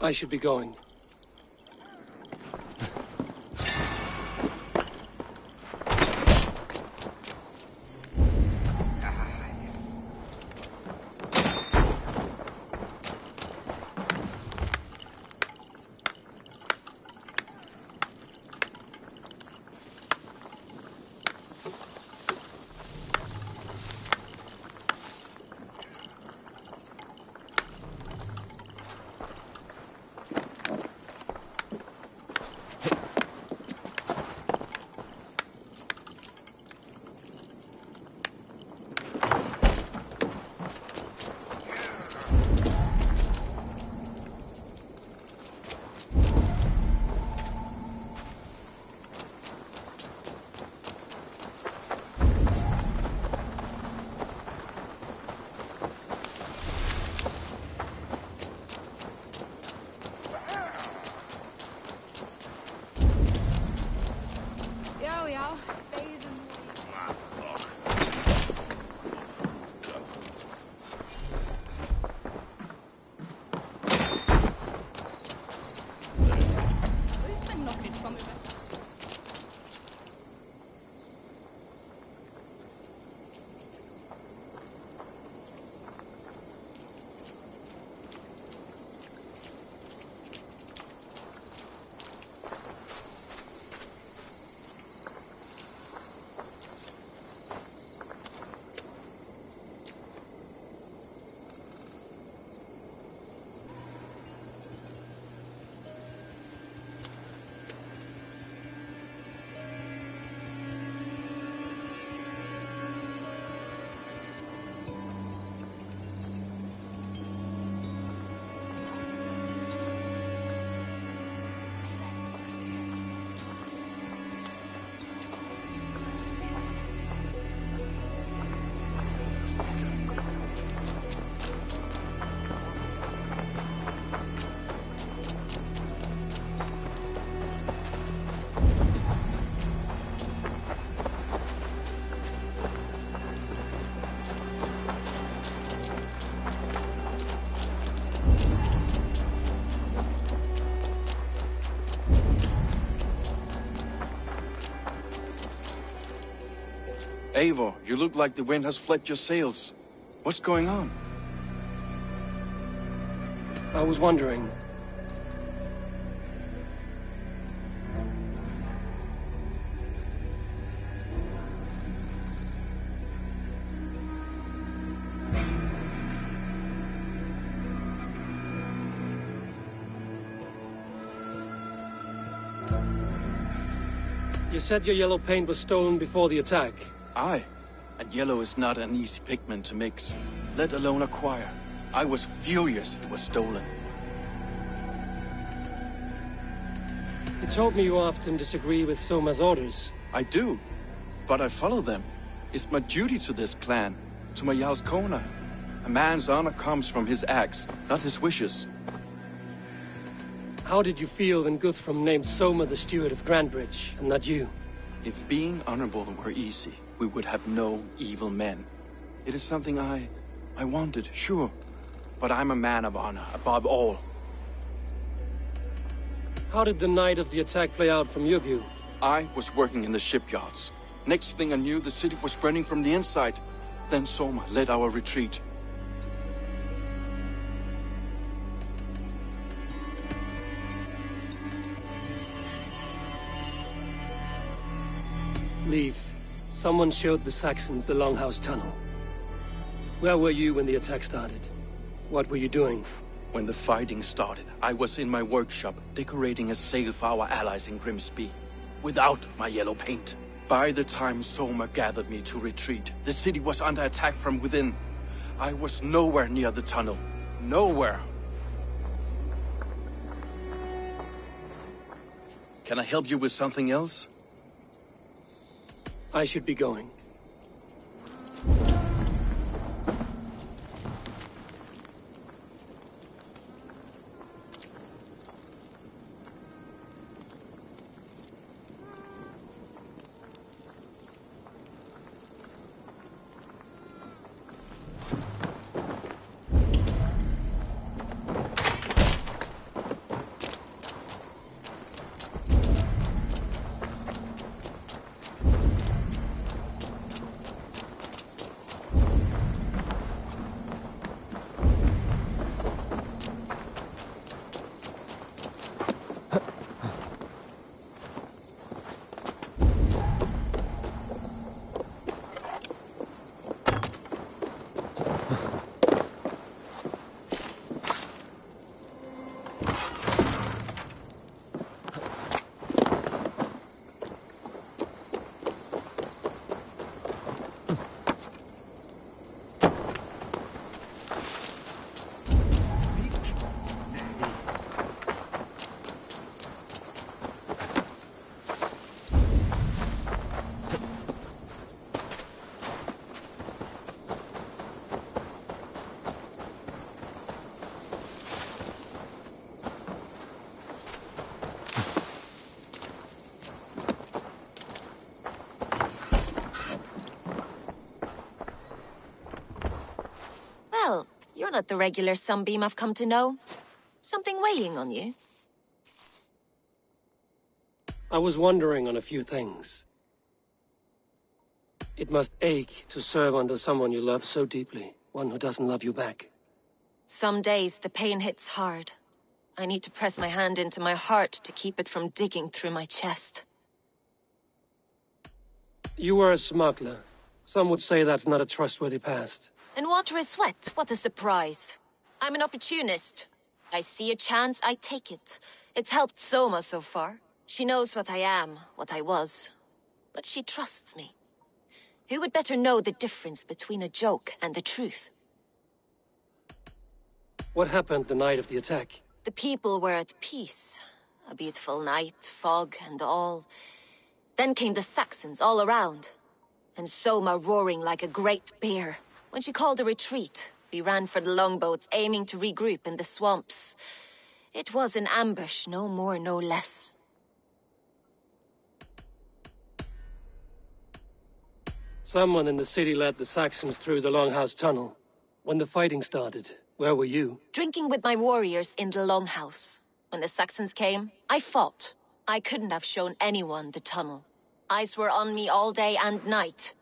A: I should be going.
B: Eivor, you look like the wind has flecked your sails. What's going on?
A: I was wondering. You said your yellow paint was stolen before the attack.
B: Aye. And yellow is not an easy pigment to mix, let alone acquire. I was furious it was stolen.
A: You told me you often disagree with Soma's orders.
B: I do, but I follow them. It's my duty to this clan, to my Jarl's Kona. A man's honor comes from his acts, not his wishes.
A: How did you feel when Guthrum named Soma the steward of Grandbridge, and not you?
B: If being honorable were easy, we would have no evil men. It is something I wanted, sure. But I'm a man of honor, above all.
A: How did the night of the attack play out from your view?
B: I was working in the shipyards. Next thing I knew, the city was burning from the inside. Then Soma led our retreat.
A: Leave. Someone showed the Saxons the Longhouse Tunnel. Where were you when the attack started? What were you doing?
B: When the fighting started, I was in my workshop, decorating a sail for our allies in Grimsby. Without my yellow paint. By the time Soma gathered me to retreat, the city was under attack from within. I was nowhere near the tunnel. Nowhere. Can I help you with something else?
A: I should be going.
J: Well, you're not the regular sunbeam I've come to know. Something weighing on you?
A: I was wondering on a few things. It must ache to serve under someone you love so deeply, one who doesn't love you back.
J: Some days the pain hits hard. I need to press my hand into my heart to keep it from digging through my chest.
A: You were a smuggler. Some would say that's not a trustworthy past.
J: In water is wet, what a surprise. I'm an opportunist. I see a chance, I take it. It's helped Soma so far. She knows what I am, what I was. But she trusts me. Who would better know the difference between a joke and the truth?
A: What happened the night of the attack?
J: The people were at peace. A beautiful night, fog and all. Then came the Saxons all around. And Soma roaring like a great bear. When she called a retreat, we ran for the longboats, aiming to regroup in the swamps. It was an ambush, no more, no less.
A: Someone in the city led the Saxons through the Longhouse Tunnel. When the fighting started, where were you?
J: Drinking with my warriors in the Longhouse. When the Saxons came, I fought. I couldn't have shown anyone the tunnel. Eyes were on me all day and night.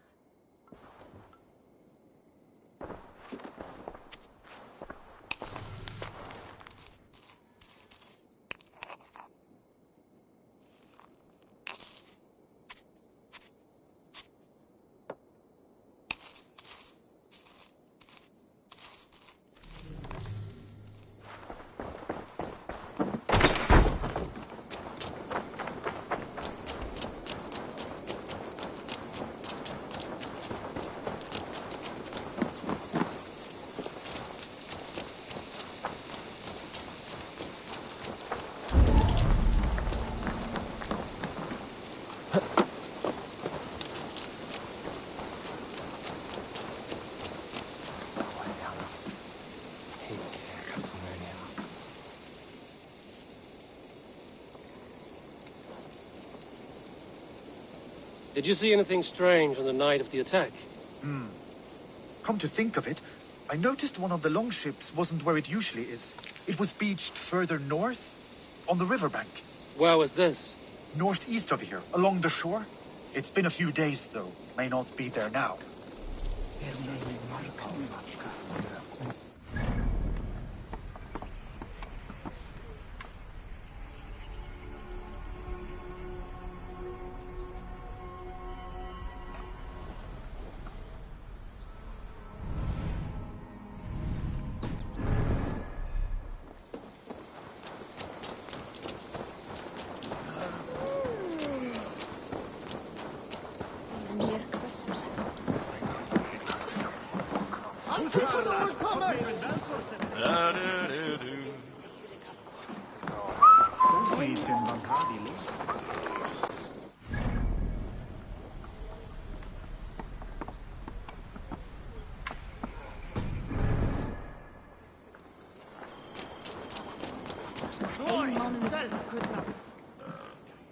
A: Did you see anything strange on the night of the attack?
N: Come to think of it, I noticed one of the longships wasn't where it usually is. It was beached further north, on the riverbank.
A: Where was this?
N: Northeast of here, along the shore. It's been a few days, though. May not be there now.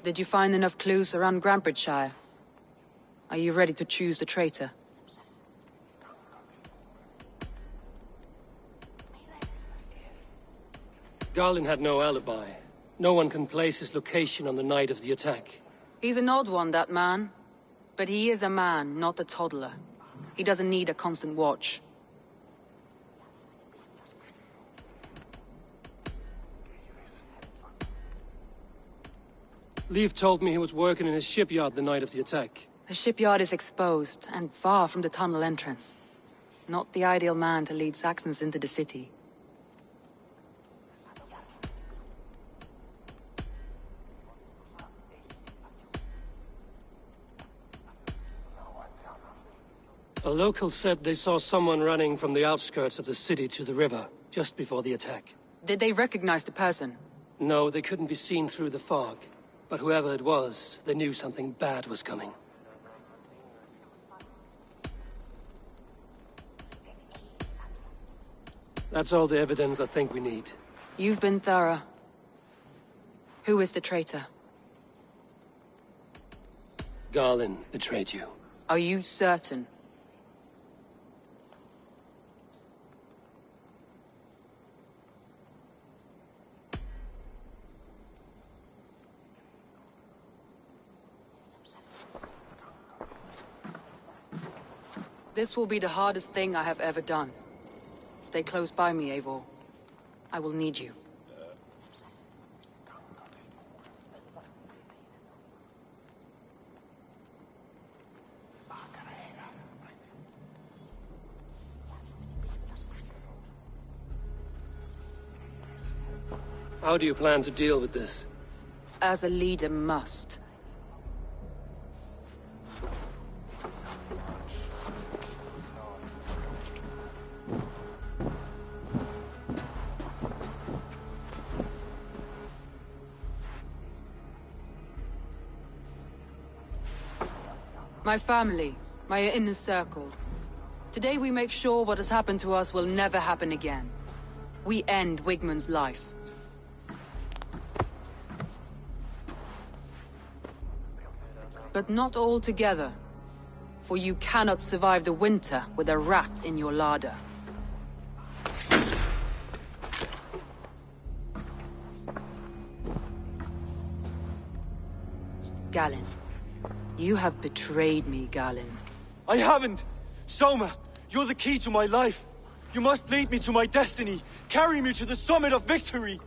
K: Did you find enough clues around Grantbridgeshire? Are you ready to choose the traitor?
A: Garlin had no alibi. No one can place his location on the night of the attack.
K: He's an odd one, that man. But he is a man, not a toddler. He doesn't need a constant watch.
A: Leif told me he was working in his shipyard the night of the attack.
K: The shipyard is exposed, and far from the tunnel entrance. Not the ideal man to lead Saxons into the city.
A: A local said they saw someone running from the outskirts of the city to the river, just before the attack.
K: Did they recognize the person?
A: No, they couldn't be seen through the fog. But whoever it was, they knew something bad was coming. That's all the evidence I think we need.
K: You've been thorough. Who is the traitor?
A: Garlin betrayed you.
K: Are you certain? This will be the hardest thing I have ever done. Stay close by me, Eivor. I will need you.
A: How do you plan to deal with this?
K: As a leader must. My family, my inner circle. Today we make sure what has happened to us will never happen again. We end Wigmund's life. But not all together. For you cannot survive the winter with a rat in your larder. Galinn. You have betrayed me, Galinn.
D: I haven't! Soma, you're the key to my life. You must lead me to my destiny. Carry me to the summit of victory.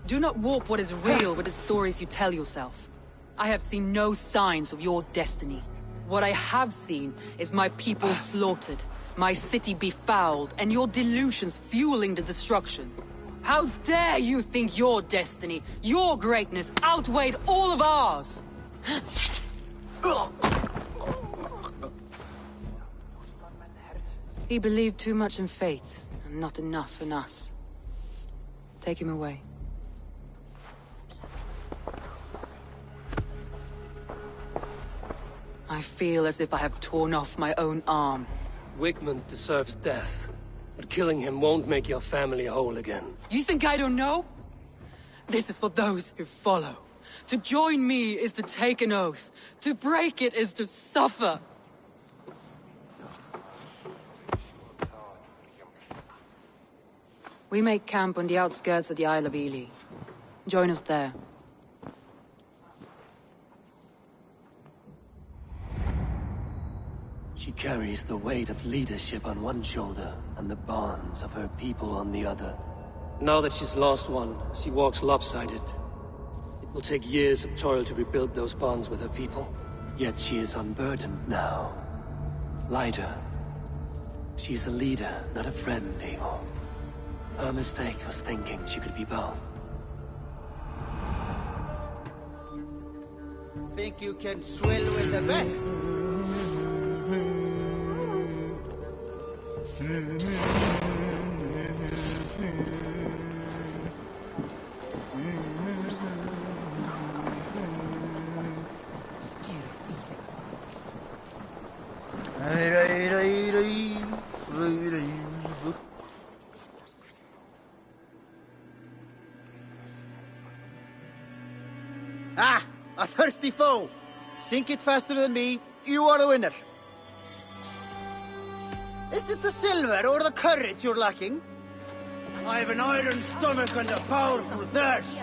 K: Do not warp what is real with the stories you tell yourself. I have seen no signs of your destiny. What I have seen is my people slaughtered, my city befouled, and your delusions fueling the destruction. How dare you think your destiny, your greatness, outweighed all of ours? He believed too much in fate, and not enough in us. Take him away. I feel as if I have torn off my own arm.
A: Wigmund deserves death, but killing him won't make your family whole again.
K: You think I don't know? This is for those who follow. To join me is to take an oath. To break it is to suffer. We make camp on the outskirts of the Isle of Ely. Join us there.
A: She carries the weight of leadership on one shoulder and the bonds of her people on the other. Now that she's lost one, she walks lopsided. It will take years of toil to rebuild those bonds with her people. Yet she is unburdened now. Lighter. She is a leader, not a friend, Eivor. Her mistake was thinking she could be both.
O: Think you can swill with the best? Ah! A thirsty foe! Sink it faster than me, you are the winner. Is it the silver or the courage you're lacking? I have an iron stomach and a powerful thirst.